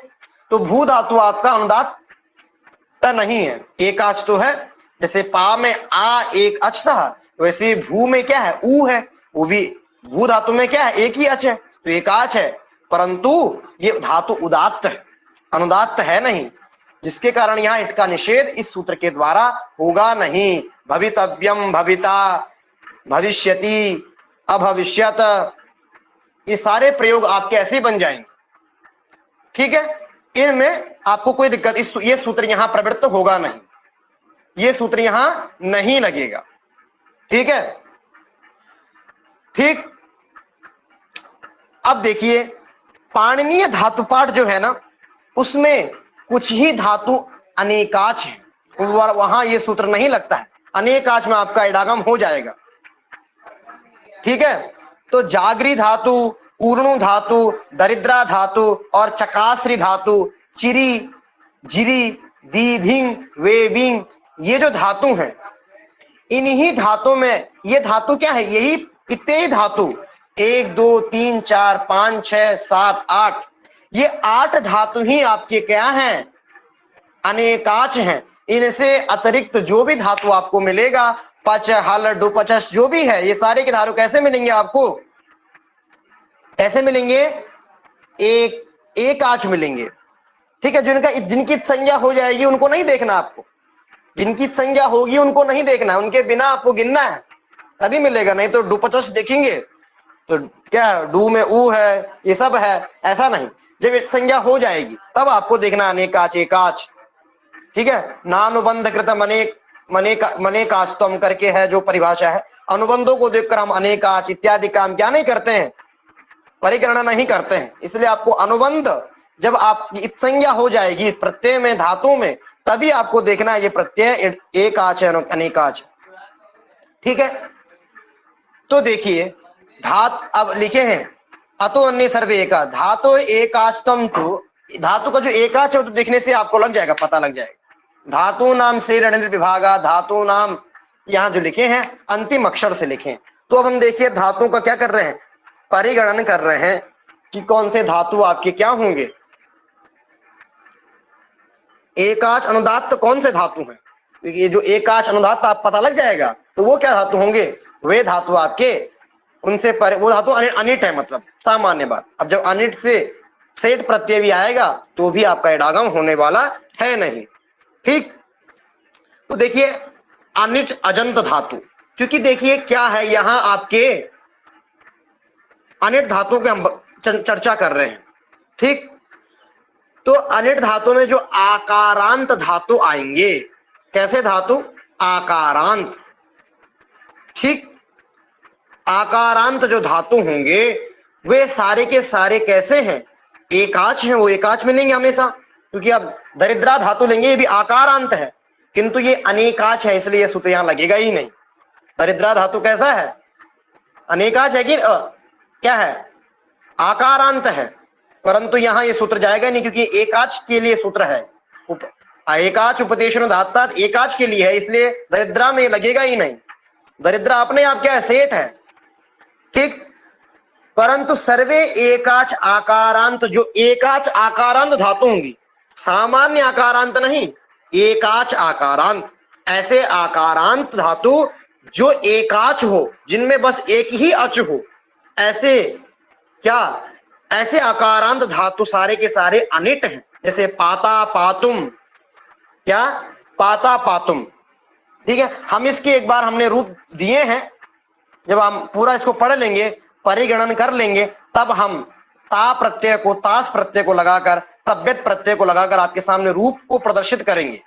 तो भू धातु आपका अनुदात्त नहीं है, एकाच तो है। जैसे पा में आ एक अच था, वैसे भू में क्या है, ऊ है, वो भी भू धातु में क्या है, एक ही अच है, तो एकाच है। परंतु ये धातु उदात्त है, अनुदात्त है नहीं, जिसके कारण यहाँ इट का निषेध इस सूत्र के द्वारा होगा नहीं। भवितव्यम, भविता, भविष्यति, अभविष्यत, ये सारे प्रयोग आपके ऐसे ही बन जाएंगे। ठीक है, इनमें आपको कोई दिक्कत, ये सूत्र यहां प्रवृत्त होगा नहीं, ये सूत्र यहां नहीं लगेगा। ठीक है, ठीक। अब देखिए पाणिनीय धातुपाठ जो है ना, उसमें कुछ ही धातु अनेकाच है, वहां ये सूत्र नहीं लगता है। अनेकाच में आपका इडागम हो जाएगा। ठीक है, तो जागरी धातु, ऊर्णु धातु, दरिद्रा धातु और चकाश्री धातु, चिरी, जिरी, दीधिंग, वेबिंग, ये जो धातु हैं, इन्हीं धातु में, ये धातु क्या है, यही इतने ही धातु 1 2 3 4 5 6 7 8, ये 8 धातु ही आपके क्या हैं, अनेकाच हैं। इनसे अतिरिक्त जो भी धातु आपको मिलेगा, पच, हल, डुपचस जो भी है, ये सारे के धातु कैसे मिलेंगे आपको, ऐसे मिलेंगे, एक आच मिलेंगे। ठीक है, जिनकी संज्ञा हो जाएगी उनको नहीं देखना, आपको जिनकी संज्ञा होगी उनको नहीं देखना, उनके बिना आपको गिनना है, तभी मिलेगा। नहीं तो डुपचस देखेंगे तो क्या डू में ऊ है, ये सब है, ऐसा नहीं। जब संज्ञा हो जाएगी तब आपको देखना अनेकाच, एकाच। ठीक है, नानुबंध कृतम मनेकास्तम करके है जो परिभाषा है, अनुबंधों को देखकर हम अनेकाच इत्यादि काम क्या नहीं करते हैं, परिगणना नहीं करते हैं। इसलिए आपको अनुबंध, जब आप संज्ञा हो जाएगी प्रत्यय में, धातु में, तभी आपको देखना है ये प्रत्यय एकाच है अनेकाच। ठीक है, तो देखिए अब लिखे हैं अतो अन्य सर्वे एका धातु एकाचतम, तो धातु का जो एकाच है तो देखने से आपको लग जाएगा, पता लग जाएगा। धातु नाम से विभागा, धातु नाम यहाँ जो लिखे हैं अंतिम अक्षर से लिखे। तो अब हम देखिए धातु का क्या कर रहे हैं, परिगणन कर रहे हैं कि कौन से धातु आपके क्या होंगे, एकाच अनुदात्त कौन से धातु हैं। ये जो एकाच अनुदात्त आप पता लग जाएगा तो वो क्या धातु होंगे, वे धातु आपके उनसे परे, वो धातु अनिट है, मतलब सामान्य बात। अब जब अनिट से सेठ प्रत्यय भी आएगा तो भी आपका इडागम होने वाला है नहीं। ठीक, तो देखिए अनिट अजंत धातु, क्योंकि देखिए क्या है, यहां आपके अनिट धातु के हम चर्चा कर रहे हैं। ठीक, तो अनिट धातु में जो आकारांत धातु आएंगे, कैसे धातु, आकारांत। ठीक, आकारांत जो धातु होंगे वे सारे के सारे कैसे हैं, एकाच हैं, वो एकाच मिलेंगे हमेशा, क्योंकि अब दरिद्रा धातु लेंगे ये भी आकारांत है, किंतु ये अनेकाच है, इसलिए ये सूत्र यहां लगेगा ही नहीं। दरिद्रा धातु कैसा है, अनेकाच है कि क्या है, आकारांत है, परंतु यहां ये सूत्र जाएगा नहीं, क्योंकि एकाच के लिए सूत्र है, एकाच उपदेशनुदात्तात् एकाच के लिए है, इसलिए दरिद्रा में लगेगा ही नहीं। दरिद्रा अपने आप क्या है, सेठ है। ठीक, परंतु सर्वे एकाच आकारांत, जो एकाच आकारांत धातु होंगी, सामान्य आकारांत नहीं, एकाच आकारांत, ऐसे आकारांत धातु जो एकाच हो, जिनमें बस एक ही अच हो, ऐसे क्या, ऐसे आकारांत धातु सारे के सारे अनिट हैं। जैसे पाता, पातुम, क्या, पाता, पातुम। ठीक है, हम इसके एक बार हमने रूप दिए हैं, जब हम पूरा इसको पढ़ लेंगे, परिगणन कर लेंगे, तब हम ता प्रत्यय को, तास प्रत्यय को लगाकर, तब्यत प्रत्यय को लगाकर आपके सामने रूप को प्रदर्शित करेंगे।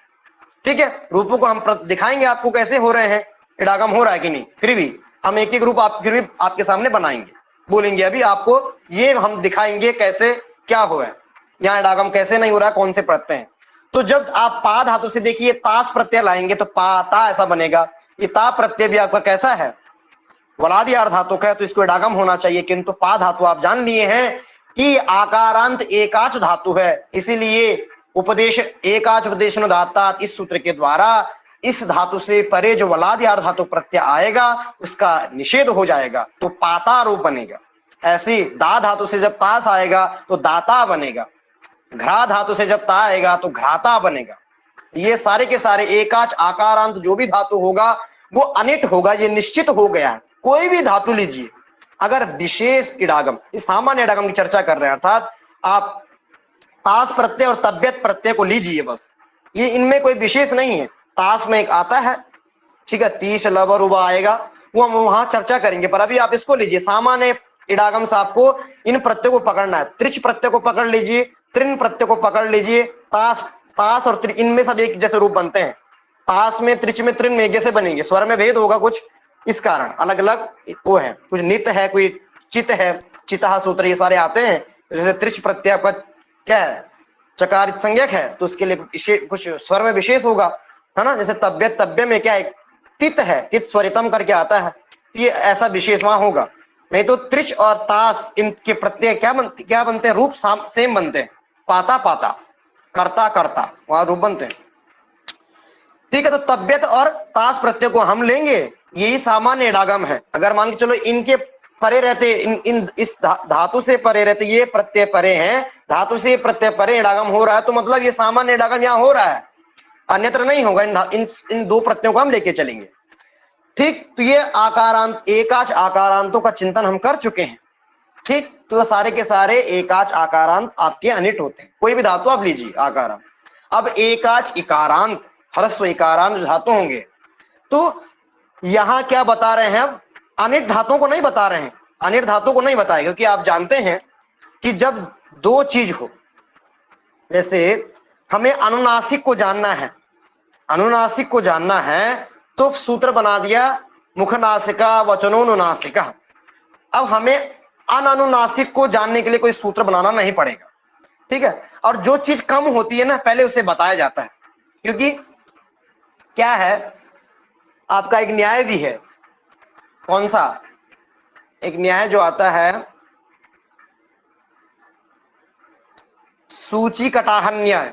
ठीक है, रूपों को हम दिखाएंगे आपको कैसे हो रहे हैं, इडागम हो रहा है कि नहीं। फिर भी हम एक एक रूप फिर भी आपके सामने बनाएंगे, बोलेंगे अभी आपको ये हम दिखाएंगे कैसे क्या हो है, यहाँ इडागम कैसे नहीं हो रहा है, कौन से प्रत्यय हैं। तो जब आप पा धातु से देखिए तास प्रत्यय लाएंगे तो पाता ऐसा बनेगा। ये ता प्रत्यय भी आपका कैसा है, वलादि आर धातु का है, तो इसको इडागम होना चाहिए, किंतु पा धातु आप जान लिए हैं कि आकारांत एकाच धातु है, इसीलिए उपदेश एकाच उपदेशनुदात्तात् इस सूत्र के द्वारा इस धातु से परे जो वलादि आर धातु प्रत्यय आएगा उसका निषेध हो जाएगा, तो पाता रूप बनेगा। ऐसी दा धातु से जब तास आएगा तो दाता बनेगा, घ्रा धातु से जब ता आएगा तो घ्राता बनेगा। ये सारे के सारे एकाच आकारांत जो भी धातु होगा वो अनिट होगा, ये निश्चित हो गया है। कोई भी धातु लीजिए, अगर विशेष इडागम, इस सामान्य इडागम की चर्चा कर रहे हैं, अर्थात आप तास प्रत्यय और तब्यत प्रत्यय को लीजिए बस, ये इनमें कोई विशेष नहीं है। तास में एक आता है, ठीक है, तीस लबर उबा आएगा, वो हम वहां चर्चा करेंगे, पर अभी आप इसको लीजिए। सामान्य इडागम से आपको इन प्रत्ययों को पकड़ना है। त्रिच प्रत्यय को पकड़ लीजिए, त्रिन प्रत्यय को पकड़ लीजिए। तास तास और त्रिच इनमें सब एक जैसे रूप बनते हैं। तास में, त्रिच में, त्रिन में एक जैसे बनेंगे, स्वर में भेद होगा कुछ, इस कारण अलग अलग वो है, कुछ नित है, कोई चित है, चिता सूत्र, ये सारे आते हैं। जैसे त्रिच प्रत्यय आपका क्या है, चकारित संज्ञक है, तो उसके लिए कुछ स्वर में विशेष होगा, है ना। जैसे तब्यत, तब्य में क्या है, तित है, तित स्वरितम करके आता है, ये ऐसा विशेष वहां होगा। नहीं तो त्रिच और तास इनके प्रत्यय क्या बनते हैं, रूप सेम बनते हैं, पाता पाता, कर्ता कर्ता, वहां रूप बनते हैं। ठीक है, तो तब्यत और तास प्रत्यय को हम लेंगे, यही सामान्य इडागम है। अगर मान के चलो इनके परे रहते, इस धातु से परे रहते, ये प्रत्यय परे हैं, धातु से प्रत्यय परे इडागम हो रहा है, तो मतलब ये सामान्य इडागम यहाँ हो रहा है, अन्यत्र नहीं होगा। इन दो प्रत्ययों को हम लेके चलेंगे। ठीक, तो ये आकारांत, एकाच आकारांतों का चिंतन हम कर चुके हैं। ठीक, तो सारे के सारे एकाच आकारांत आपके अनिट होते हैं, कोई भी धातु आप लीजिए आकारांत। अब एकाच इकारांत, ह्रस्व इकारांत जो धातु होंगे, तो यहां क्या बता रहे हैं, अब अनिट धातुओं को नहीं बता रहे हैं, अनिट धातुओं को नहीं बताए, क्योंकि आप जानते हैं कि जब दो चीज हो, जैसे हमें अनुनासिक को जानना है, अनुनासिक को जानना है, तो सूत्र बना दिया मुखनासिका वचनोनुनासिका। अब हमें अननुनासिक को जानने के लिए कोई सूत्र बनाना नहीं पड़ेगा, ठीक है। और जो चीज कम होती है ना, पहले उसे बताया जाता है, क्योंकि क्या है, आपका एक न्याय भी है। कौन सा? एक न्याय जो आता है, सूची कटाहन न्याय,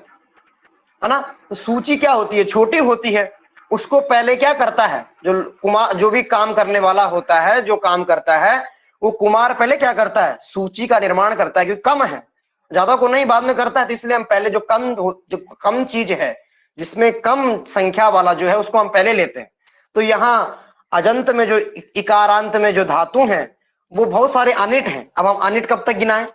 है ना। तो सूची क्या होती है, छोटी होती है, उसको पहले क्या करता है, जो कुमार, जो भी काम करने वाला होता है, जो काम करता है, वो कुमार पहले क्या करता है, सूची का निर्माण करता है, क्योंकि कम है, ज्यादा को नहीं बाद में करता है, तो इसलिए हम पहले जो कम चीज है, जिसमें कम संख्या वाला जो है, उसको हम पहले लेते हैं। तो यहाँ अजंत में जो इकारांत में जो धातु हैं, वो बहुत सारे अनिट हैं। अब हम अनिट कब तक गिनाएं,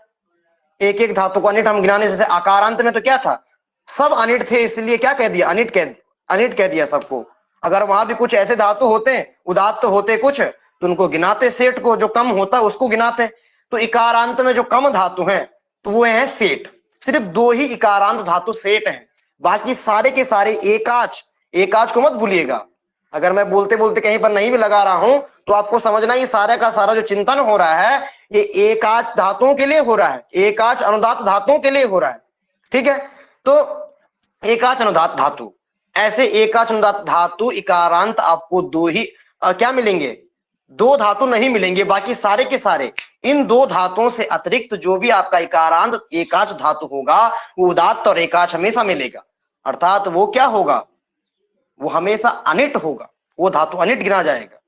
एक एक धातु को अनिट हम गिनाने, जैसे आकारांत में तो क्या था, सब अनिट थे, इसलिए क्या कह दिया, अनिट कह दिया सबको। अगर वहां भी कुछ ऐसे धातु होते हैं, उदात्त होते कुछ, तो उनको गिनाते सेठ को, जो कम होता है उसको गिनाते। तो इकारांत में जो कम धातु हैं, तो वो है सेठ। सिर्फ दो ही इकारांत धातु सेठ हैं, बाकी सारे के सारे एकाच। एकाच को मत भूलिएगा, अगर मैं बोलते बोलते कहीं पर नहीं भी लगा रहा हूं, तो आपको समझना ये सारा का सारा जो चिंतन हो रहा है, ये एकाच धातुओं के लिए हो रहा है, एकाच अनुदात धातुओं के लिए हो रहा है। ठीक है, तो एकाच अनुदात धातु, ऐसे एकाच अनुदात धातु इकारांत आपको दो ही क्या मिलेंगे, दो धातु नहीं मिलेंगे, बाकी सारे के सारे इन दो धातुओं से अतिरिक्त जो भी आपका इकारांत एकाच धातु होगा, वो उदात्त और एकाच हमेशा मिलेगा। अर्थात वो क्या होगा, वो हमेशा अनिट होगा, वो धातु अनिट गिना जाएगा।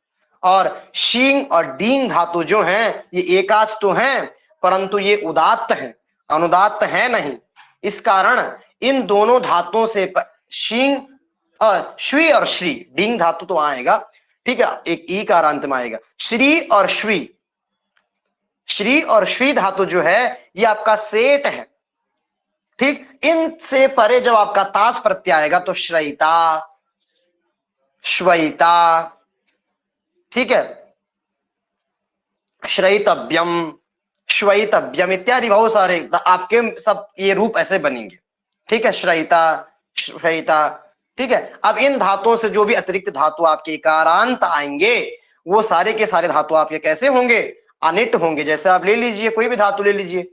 और शींग और डींग धातु जो हैं, ये एकाच तो हैं, परंतु ये उदात्त हैं, अनुदात्त है नहीं। इस कारण इन दोनों धातुओं से शींग श्वी और श्री, डींग धातु तो आएगा, ठीक है, एक ई कारांत में आएगा। श्री और श्वी, श्री और श्वी धातु जो है, ये आपका सेठ है। ठीक, इनसे परे जब आपका तास प्रत्यय आएगा, तो श्रयिता, श्वयिता, ठीक है, श्रयितव्यम, श्वयितव्यम इत्यादि बहुत सारे आपके सब ये रूप ऐसे बनेंगे। ठीक है, श्रयिता, श्वयिता। ठीक है, अब इन धातुओं से जो भी अतिरिक्त धातु आपके इकारांत आएंगे, वो सारे के सारे धातु आपके कैसे होंगे, अनिट होंगे। जैसे आप ले लीजिए, कोई भी धातु ले लीजिए,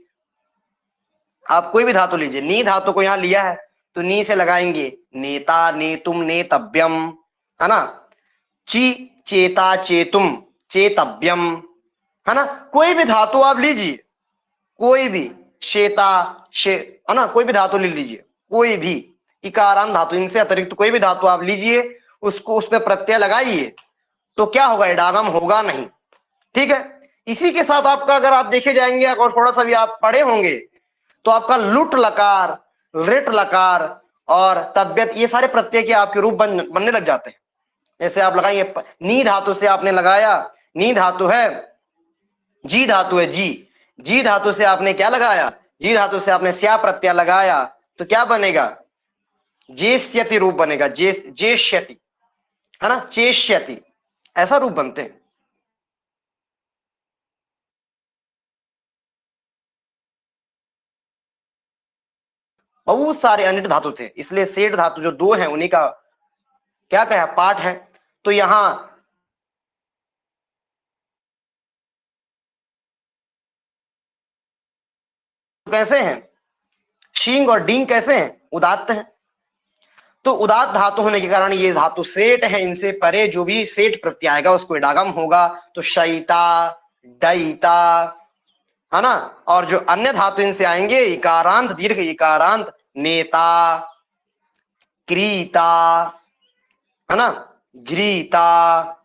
आप कोई भी धातु लीजिए, नी धातु को यहां लिया है, तो नी से लगाएंगे नेता, नेतुम, नेतव्यम, है ना। ची, चेता, चेतुम, चेतव्यम, है ना। कोई भी धातु आप लीजिए, कोई भी, शेता, है ना, कोई भी धातु ले लीजिए, कोई भी इकारांत धातु, इनसे अतिरिक्त कोई भी धातु आप लीजिए, उसको उसमें प्रत्यय लगाइए, तो क्या होगा, इडागम होगा नहीं। ठीक है, इसी के साथ आपका, अगर आप देखे जाएंगे और थोड़ा सा भी आप पढ़े होंगे, तो आपका लुट लकार, रिट लकार और तब्यत, ये सारे प्रत्यय के आपके रूप बनने लग जाते हैं। जैसे आप लगाएंगे, नी धातु से आपने लगाया, नी धातु है, जी धातु है, जी। जी धातु से आपने क्या लगाया, जी धातु से आपने स्या प्रत्यय लगाया तो क्या बनेगा, जेष्यति रूप बनेगा, जेष्यति, है ना, चेष्यति, ऐसा रूप बनते हैं। बहुत सारे अनिट धातु थे, इसलिए सेठ धातु जो दो हैं उन्हीं का क्या कहा, पाठ है। तो यहां कैसे हैं, शींग और डींग कैसे हैं, उदात्त हैं। तो उदात्त धातु होने के कारण ये धातु सेठ है, इनसे परे जो भी सेठ प्रत्यय आएगा उसको इडागम होगा। तो शयिता, दयिता, है ना। और जो अन्य धातु इनसे आएंगे, इकारांत, दीर्घ इकारांत, नेता, क्रीता, है ना, घ्रीता,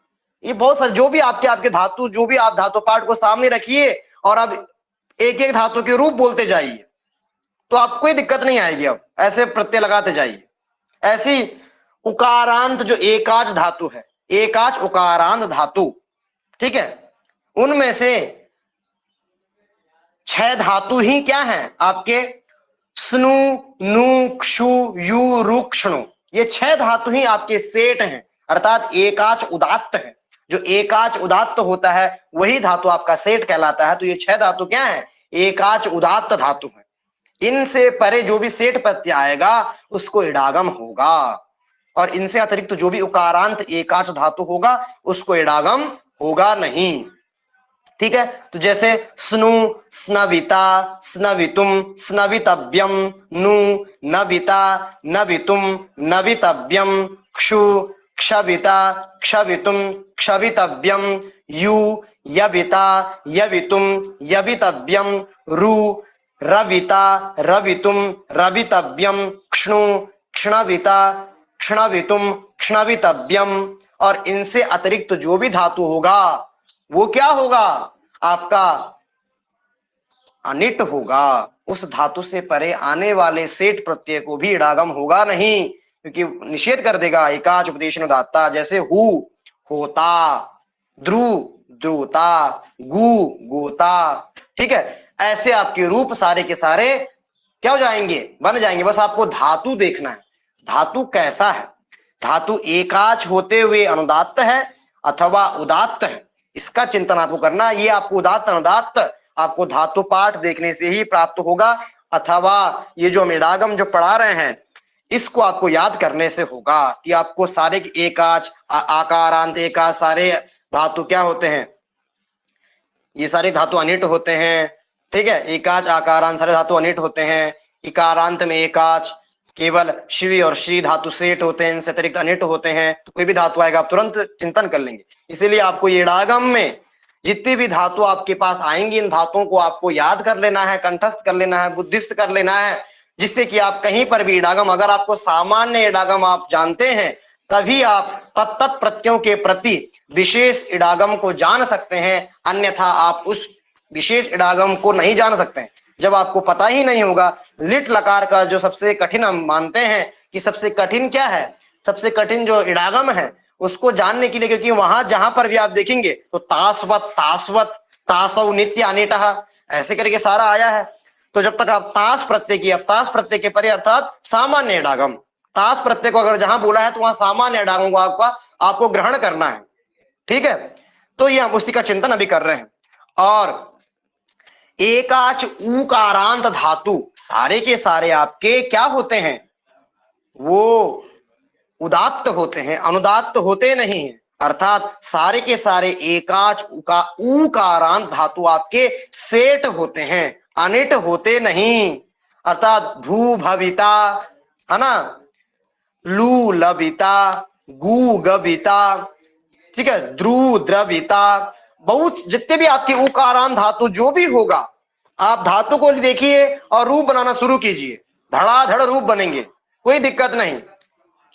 ये बहुत सारे जो भी आपके धातु, जो भी आप धातु पाठ को सामने रखिए और अब एक एक धातु के रूप बोलते जाइए तो आपको कोई दिक्कत नहीं आएगी। अब ऐसे प्रत्यय लगाते जाइए। ऐसी उकारांत जो एकाच धातु है, एकाच उकारांत धातु, ठीक है, उनमें से 6 धातु ही क्या है आपके, स्नु, नु, क्षु, यु, रु, क्षणु, ये 6 धातु ही आपके सेठ हैं, अर्थात एकाच उदात्त है। जो एकाच उदात्त होता है वही धातु आपका सेठ कहलाता है। तो ये 6 धातु क्या है, एकाच उदात्त धातु है। इनसे परे जो भी सेठ प्रत्यय आएगा उसको इडागम होगा, और इनसे अतिरिक्त जो भी उकारांत एकाच धातु होगा उसको इडागम होगा नहीं। ठीक है, तो जैसे स्नु, स्नविता, स्नवितुम, स्नवितव्यम, नु, नविता, नवितुम, नवितव्यम, क्षु, क्षविता, क्षवितुम, क्षवितव्यम, यु, यविता, यवितुम, यवितव्यम, रु, रविता, रवितुम, रवितव्यम, क्षणु, क्षणविता, क्षणवितुम, क्षणवितव्यम। और इनसे अतिरिक्त जो भी धातु होगा वो क्या होगा, आपका अनिट होगा। उस धातु से परे आने वाले सेठ प्रत्यय को भी इडागम होगा नहीं, क्योंकि निषेध कर देगा एकाच उपदेश उदात्ता। जैसे हु, होता, ध्रु, द्रुता, गु, गोता, ठीक है, ऐसे आपके रूप सारे के सारे क्या हो जाएंगे, बन जाएंगे। बस आपको धातु देखना है, धातु कैसा है, धातु एकाच होते हुए अनुदात्त है अथवा उदात्त है, इसका चिंतन आपको करना। ये आपको उदात्त अनुदात्त आपको धातु पाठ देखने से ही प्राप्त होगा, अथवा ये जो हम इडागम जो पढ़ा रहे हैं इसको आपको याद करने से होगा कि आपको सारे एकाच, आकारांत एकाच सारे धातु क्या होते हैं, ये सारे धातु अनिट होते हैं। ठीक है, एकाच आकारांत सारे धातु अनिट होते हैं। इकारांत में एकाच केवल श्री और श्री धातु सेठ होते हैं, इनसे अतिरिक्त अनिट होते हैं। तो कोई भी धातु आएगा आप तुरंत चिंतन कर लेंगे। इसीलिए आपको ये इडागम में जितनी भी धातु आपके पास आएंगी इन धातुओं को आपको याद कर लेना है, कंठस्थ कर लेना है, बुद्धिस्त कर लेना है, जिससे कि आप कहीं पर भी इडागम, अगर आपको सामान्य इडागम आप जानते हैं तभी आप तत्त प्रत्ययों के प्रति विशेष इडागम को जान सकते हैं, अन्यथा आप उस विशेष इडागम को नहीं जान सकते हैं। जब आपको पता ही नहीं होगा, लिट लकार का जो सबसे कठिन हम मानते हैं कि सबसे कठिन क्या है, सबसे कठिन जो इडागम है उसको जानने के लिए, क्योंकि वहां जहां पर भी आप देखेंगे तो तासवत, तासवत, तासव, नित्य, अनिटः ऐसे करके सारा आया है। तो जब तक आप तास प्रत्यय की, अब तास प्रत्यय के परे अर्थात सामान्य इडागम, तास प्रत्यय को अगर जहां बोला है तो वहां सामान्य इडागम को आपको ग्रहण करना है। ठीक है, तो ये हम उसी का चिंतन अभी कर रहे हैं। और एकाच उकारांत धातु सारे के सारे आपके क्या होते हैं, वो उदात्त होते हैं, अनुदात्त होते नहीं है। अर्थात सारे के सारे एकाच उकारांत धातु आपके सेठ होते हैं, अनिट होते नहीं। अर्थात भू भविता, है ना, लू लबिता, गु गबिता, ठीक है, ध्रु द्रविता, बहुत जितने भी आपके उकारांत धातु जो भी होगा, आप धातु को देखिए और रूप बनाना शुरू कीजिए, धड़ाधड़ रूप बनेंगे, कोई दिक्कत नहीं,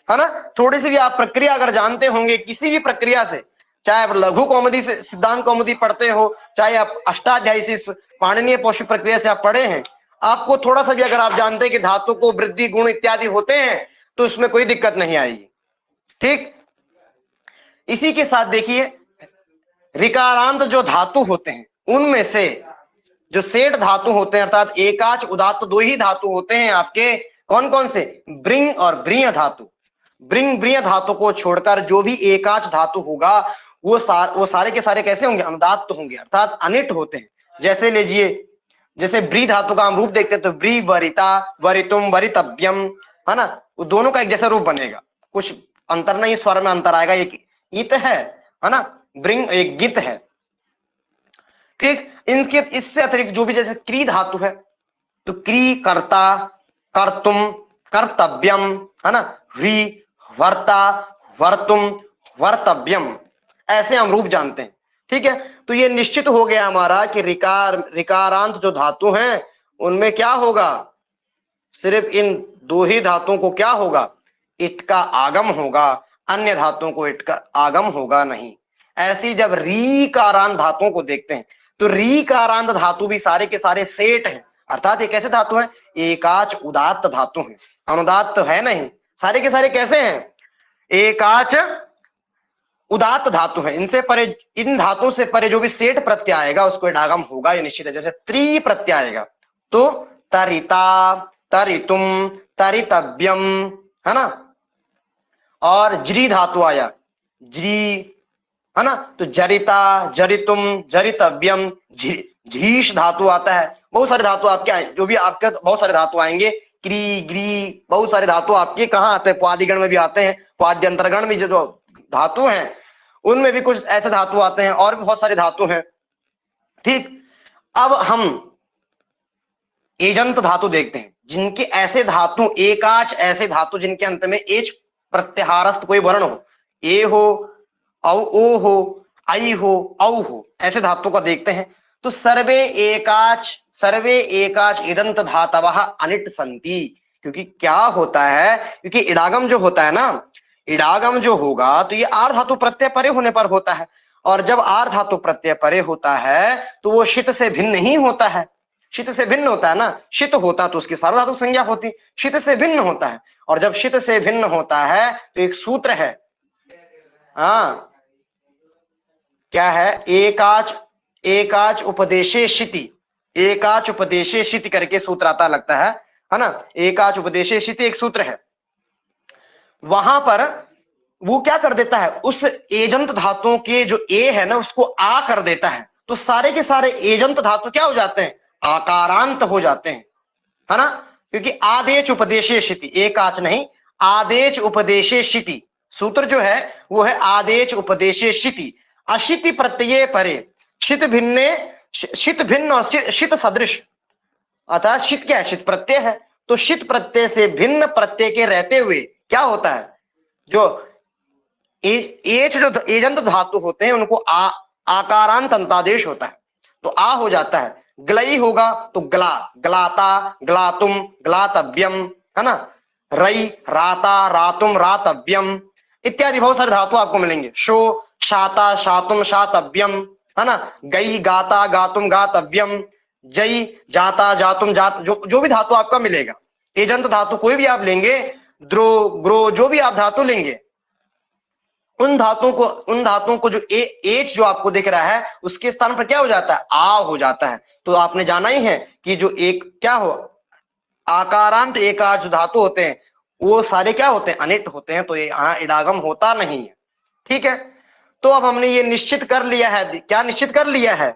है ना। थोड़ी सी भी आप प्रक्रिया अगर जानते होंगे किसी भी प्रक्रिया से, चाहे आप लघु कौमुदी से सिद्धांत कौमुदी पढ़ते हो, चाहे आप अष्टाध्यायी से पाणिनीय पौष्टिक प्रक्रिया से आप पढ़े हैं, आपको थोड़ा सा भी अगर आप जानते हैं कि धातु को वृद्धि गुण इत्यादि होते हैं तो उसमें कोई दिक्कत नहीं आएगी। ठीक, इसी के साथ देखिए ऋकारांत जो धातु होते हैं, उनमें से जो सेठ धातु होते हैं अर्थात एकाच उदात्त दो ही धातु होते हैं आपके, कौन कौन से? ब्रिंग और ब्रिय धातु। ब्रिंग ब्रिय धातु को छोड़कर जो भी एकाच धातु होगा वो सारे के सारे कैसे होंगे? अनुदात्त होंगे अर्थात अनिट होते हैं। जैसे लीजिए, जैसे ब्री धातु का हम रूप देखते हैं तो ब्री वरिता वरितुम वरितव्यम, है ना, वो दोनों का एक जैसा रूप बनेगा, कुछ अंतर नहीं, स्वर में अंतर आएगा। एक इत है ना, ब्रिंग एक गित है। ठीक, इनके इससे अतिरिक्त जो भी जैसे क्री धातु है तो क्री कर्ता कर्तुम कर्तव्यम, है ना, ह्री वर्ता वर्तुम वर्तव्यम, ऐसे हम रूप जानते हैं। ठीक है, तो ये निश्चित हो गया हमारा कि रिकारांत जो धातु हैं उनमें क्या होगा? सिर्फ इन दो ही धातुओं को क्या होगा? इट का आगम होगा, अन्य धातुओं को इट का आगम होगा नहीं। ऐसी जब रीकारांत धातुओं को देखते हैं तो रीकारांत धातु भी सारे के सारे सेठ हैं, अर्थात ये कैसे धातु हैं? एकाच उदात्त धातु हैं, अनुदात्त है नहीं। सारे के सारे कैसे हैं? एकाच उदात्त धातु है। इनसे परे, इन धातुओं से परे जो भी सेठ प्रत्यय आएगा उसको इडागम होगा, ये निश्चित है। जैसे त्रि प्रत्यय आएगा तो तरिता तरितुम तरितव्यम, है ना, और ज्री धातु आया ज्री, है ना, तो जरिता जरितुम जरितव्यम, झीश धातु आता है। बहुत सारे धातु आपके आए, जो भी आपके बहुत सारे धातु आएंगे, क्री ग्री, बहुत सारे धातु आपके कहाँ आते हैं? पुआदिगण में भी आते हैं, पुआद्यंतरगण में जो धातु हैं उनमें भी कुछ ऐसे धातु आते हैं, और भी बहुत सारे धातु हैं। ठीक, अब हम एजंत धातु देखते हैं, जिनके ऐसे धातु एकाच ऐसे धातु जिनके अंत में एच प्रत्याहारस्थ कोई वर्ण हो, ए हो औ ओ हो आई हो औ हो, ऐसे धातु का देखते हैं। तो सर्वे एकाच इदंत धातवः अनिट संति, क्योंकि क्या होता है, क्योंकि इडागम जो होता है ना, इडागम जो होगा तो ये आर धातु प्रत्यय परे होने पर होता है, और जब आर धातु प्रत्यय परे होता है तो वो शित से भिन्न नहीं होता है। शित से भिन्न होता है ना, शित होता तो उसकी सार्वधातुक संज्ञा होती, शित से भिन्न होता है, और जब शित से भिन्न होता है तो एक सूत्र है, हाँ क्या है? एकाच उपदेशे शिति, एकाच उपदेशे शिति करके सूत्र आता लगता है ना, एकाच उपदेशे शिति एक सूत्र है। वहां पर वो क्या कर देता है, उस एजंत धातुओं के जो ए है ना उसको आ कर देता है, तो सारे के सारे एजंत धातु क्या हो जाते हैं? आकारांत हो जाते हैं, है ना, क्योंकि आदेश उपदेशे शिति, एकाच नहीं, आदेश उपदेशे शिति सूत्र जो है वो है आदेश उपदेशे शिति। अशिति प्रत्यय परे शित भिन्न और शित सदृश, अर्थात शित क्या है? शित प्रत्यय है, तो शित प्रत्यय से भिन्न प्रत्यय के रहते हुए क्या होता है? जो एच जो एजंत धातु होते हैं उनको आकारांत अंतादेश होता है, तो आ हो जाता है। ग्लई होगा तो ग्ला ग्लाता ग्लातुम ग्लातव्यम, है ना, रई राता रातुम रातव्यम इत्यादि बहुत सारे धातु आपको मिलेंगे। शो शाता शातुम शातव्यम, है ना, गई गाता गातुम गातव्यम, जई जाता जातुम जात, जो भी धातु आपका मिलेगा, एजंत धातु कोई भी आप लेंगे, द्रो ग्रो जो भी आप धातु लेंगे, उन धातुओं को जो एच जो आपको दिख रहा है उसके स्थान पर क्या हो जाता है? आ हो जाता है। तो आपने जाना ही है कि जो एक क्या हो, आकारांत एकाच धातु होते हैं वो सारे क्या होते हैं? अनिट होते हैं, तो ये यहाँ इडागम होता नहीं है। ठीक है, तो अब हमने ये निश्चित कर लिया है, क्या निश्चित कर लिया है?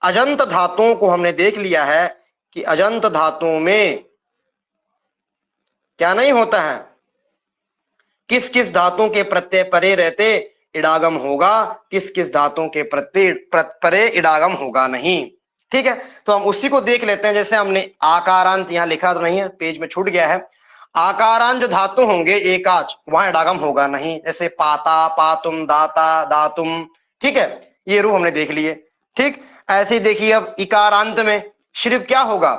अजंत धातुओं को हमने देख लिया है कि अजंत धातुओं में क्या नहीं होता है, किस किस धातुओं के प्रत्यय परे रहते इडागम होगा, किस किस धातुओं के प्रत्यय परे इडागम होगा नहीं। ठीक है, तो हम उसी को देख लेते हैं। जैसे हमने आकारांत यहाँ लिखा तो नहीं है, पेज में छूट गया है। आकारांत जो धातु होंगे एकाच, वहां इडागम होगा नहीं, जैसे पाता पातुम दाता दातुम। ठीक है, ये रूप हमने देख लिए। ठीक, ऐसे ही देखिए अब इकारांत में सिर्फ क्या होगा?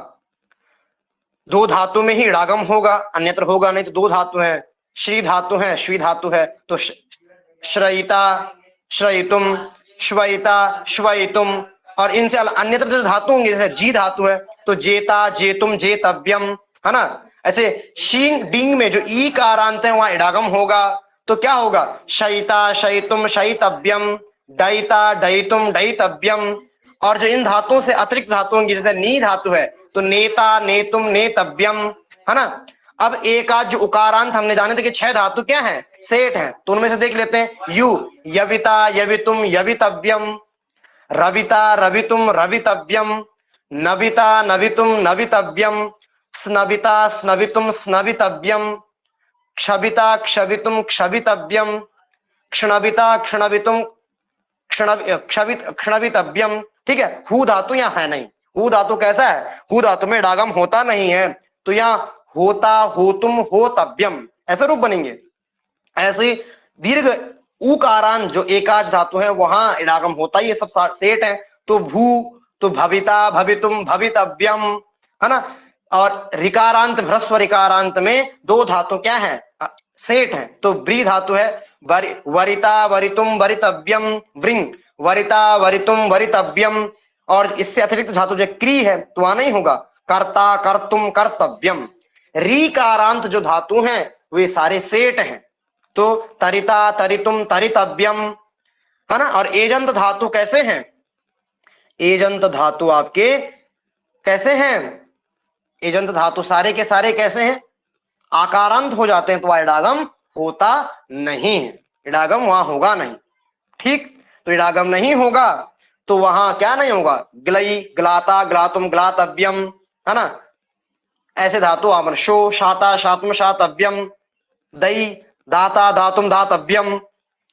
दो धातु में ही इडागम होगा, अन्यत्र होगा नहीं। तो दो धातु हैं, श्री धातु है श्वी धातु है, तो श्रयिता श्रयितुम श्वयिता श्वयितुम, और इनसे अन्यत्र जो धातु होंगे जैसे जी धातु है तो जेता जेतुम जेतव्यम, है ना। ऐसे शींग डींग में जो ई कारांत है वहां इडागम होगा, तो क्या होगा? शयिता शयितुम शयितव्यम, डयिता डयितुम डयितव्यम, और जो इन धातुओं से अतिरिक्त धातु होंगी, जैसे नी धातु है तो नेता, नेतुम, नेतव्यम, है ना। अब एक आध जो उकारांत हमने जाने थे कि 6 धातु क्या है, सेठ है, तो उनमें से देख लेते हैं। यू, यविता, यवितुम, यवितव्यम, रविता, रवितुम, रवितव्यम, नविता, नवितुम, नवितव्यम, स्नविता, स्नवितुम, स्नवितव्यम, क्षविता, क्षवितुम, क्षवितव्यम, क्षणविता, क्षणवितुम, क्षणवितव्यम। ठीक है, हु धातु यहाँ है नहीं। हु धातु कैसा है, हु धातु में डागम होता नहीं है, तो यहाँ होता, होतुम, होतव्यम ऐसे रूप बनेंगे। ऐसे ही दीर्घ उकारांत जो एकाच धातु है वहां इडागम होता ही, ये सब सेट है। तो भू, तो भविता, भवितुम, भवितव्यम, है ना। और रिकारांत, ह्रस्व रिकारांत में 2 धातु क्या है, सेट है, तो ब्री धातु है। वरिता, वरितुम, वरितव्यम, वृंग, वरिता, वरितुम, वरितव्यम। और इससे अतिरिक्त धातु जो क्री है तो वहां नहीं होगा, कर्ता, कर्तुम, कर्तव्यम। रीकारांत जो धातु हैं वे सारे सेट हैं, तो तरिता, तरितुम, तरितव्यम, है ना। और एजंत धातु कैसे हैं, एजंत धातु आपके कैसे हैं, एजंत धातु सारे के सारे कैसे हैं, आकारांत हो जाते हैं, तो इडागम होता नहीं है, इडागम वहां होगा नहीं। ठीक, तो इडागम नहीं होगा तो वहां क्या नहीं होगा, ग्लई, ग्लाता, ग्लातुम, ग्लातव्यम, है ना। ऐसे धातु आमन, शो, शाता, शातुम, शातव्यम, दई, दाता, दातुम, दातव्यम,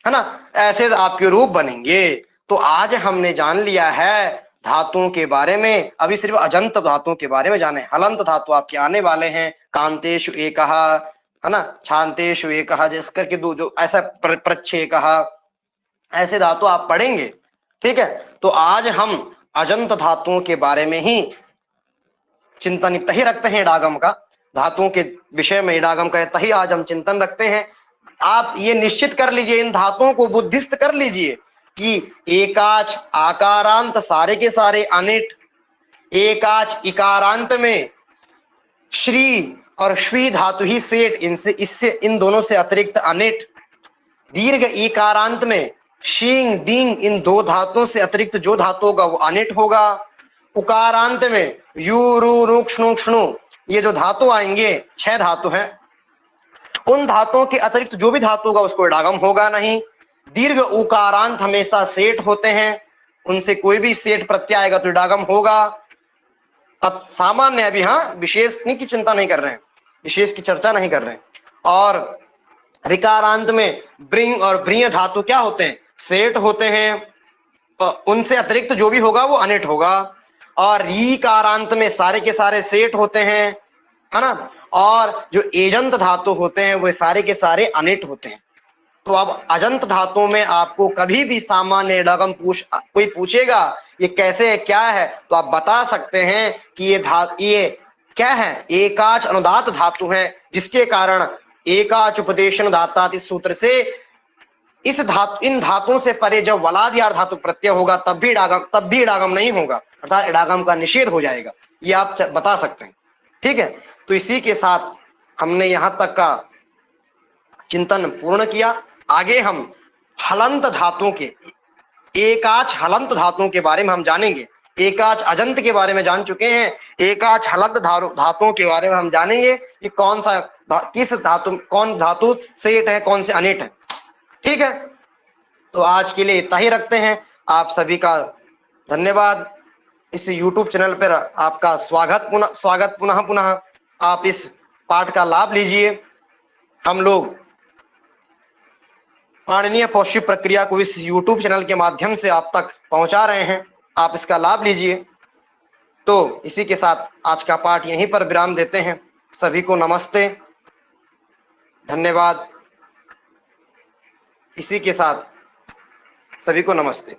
है ना। ऐसे आपके रूप बनेंगे। तो आज हमने जान लिया है धातुओं के बारे में, अभी सिर्फ अजंत धातुओं के बारे में जाने। हलंत धातु आपके आने वाले हैं, कांतेषु एकः, है ना, छांतेषु एकः, जिस करके दो जो ऐसा प्रच्छेकः, ऐसे धातु आप पढ़ेंगे। ठीक है, तो आज हम अजंत धातुओं के बारे में ही चिंतन इतना ही रखते हैं, इडागम का, धातुओं के विषय में इडागम का इतना ही आज हम चिंतन रखते हैं। आप ये निश्चित कर लीजिए, इन धातुओं को बुद्धिस्त कर लीजिए कि एकाच आकारांत सारे के सारे अनिट, एकाच इकारांत में श्री और श्वी धातु ही सेठ, इनसे इससे इन दोनों से अतिरिक्त अनिट, दीर्घ इकारांत में शींग, डींग, इन 2 धातुओं से अतिरिक्त जो धातु होगा वो अनिट होगा। उकारांत में यू, रू, रू, क्ष्णु, क्षणु, ये जो धातु आएंगे 6 धातु हैं, उन धातुओं के अतिरिक्त जो भी धातु होगा उसको इडागम होगा नहीं। दीर्घ उकारांत हमेशा सेठ होते हैं, उनसे कोई भी सेठ प्रत्यय आएगा तो इडागम होगा। अब सामान्य अभी, हाँ, विशेष की चिंता नहीं कर रहे हैं, विशेष की चर्चा नहीं कर रहे हैं। और रिकारांत में ब्रिंग और ब्रिय धातु क्या होते हैं, सेठ होते हैं, उनसे अतिरिक्त जो भी होगा वो अनिट होगा। और रीकारांत में सारे के सारे सेठ होते हैं, है ना। और जो एजंत धातु होते हैं वो सारे के सारे अनिट होते हैं। तो अब अजंत धातुओं में आपको कभी भी सामान्य इडागम कोई पूछेगा ये कैसे है, क्या है, तो आप बता सकते हैं कि ये क्या है, एकाच अनुदात धातु है, जिसके कारण एकाच उपदेशन दाता इस सूत्र से इस धातु, इन धातुओं से परे जब वलादयार धातु प्रत्यय होगा तब भी इडागम नहीं होगा, अर्थात इडागम का निषेध हो जाएगा, ये आप बता सकते हैं। ठीक है, तो इसी के साथ हमने यहां तक का चिंतन पूर्ण किया। आगे हम हलंत धातुओं के, एकाच हलंत धातुओं के बारे में हम जानेंगे। एकाच अजंत के बारे में जान चुके हैं, एकाच हलंत धातुओं के बारे में हम जानेंगे कि कौन सा किस धातु, कौन धातु सेठ है, कौन से अनिट है। ठीक है, तो आज के लिए इतना ही रखते हैं। आप सभी का धन्यवाद। इस YouTube चैनल पर आपका स्वागत पुनः आप इस पाठ का लाभ लीजिए। हम लोग पाणिनीय पौष्टिक प्रक्रिया को इस YouTube चैनल के माध्यम से आप तक पहुंचा रहे हैं, आप इसका लाभ लीजिए। तो इसी के साथ आज का पाठ यहीं पर विराम देते हैं। सभी को नमस्ते, धन्यवाद। इसी के साथ सभी को नमस्ते।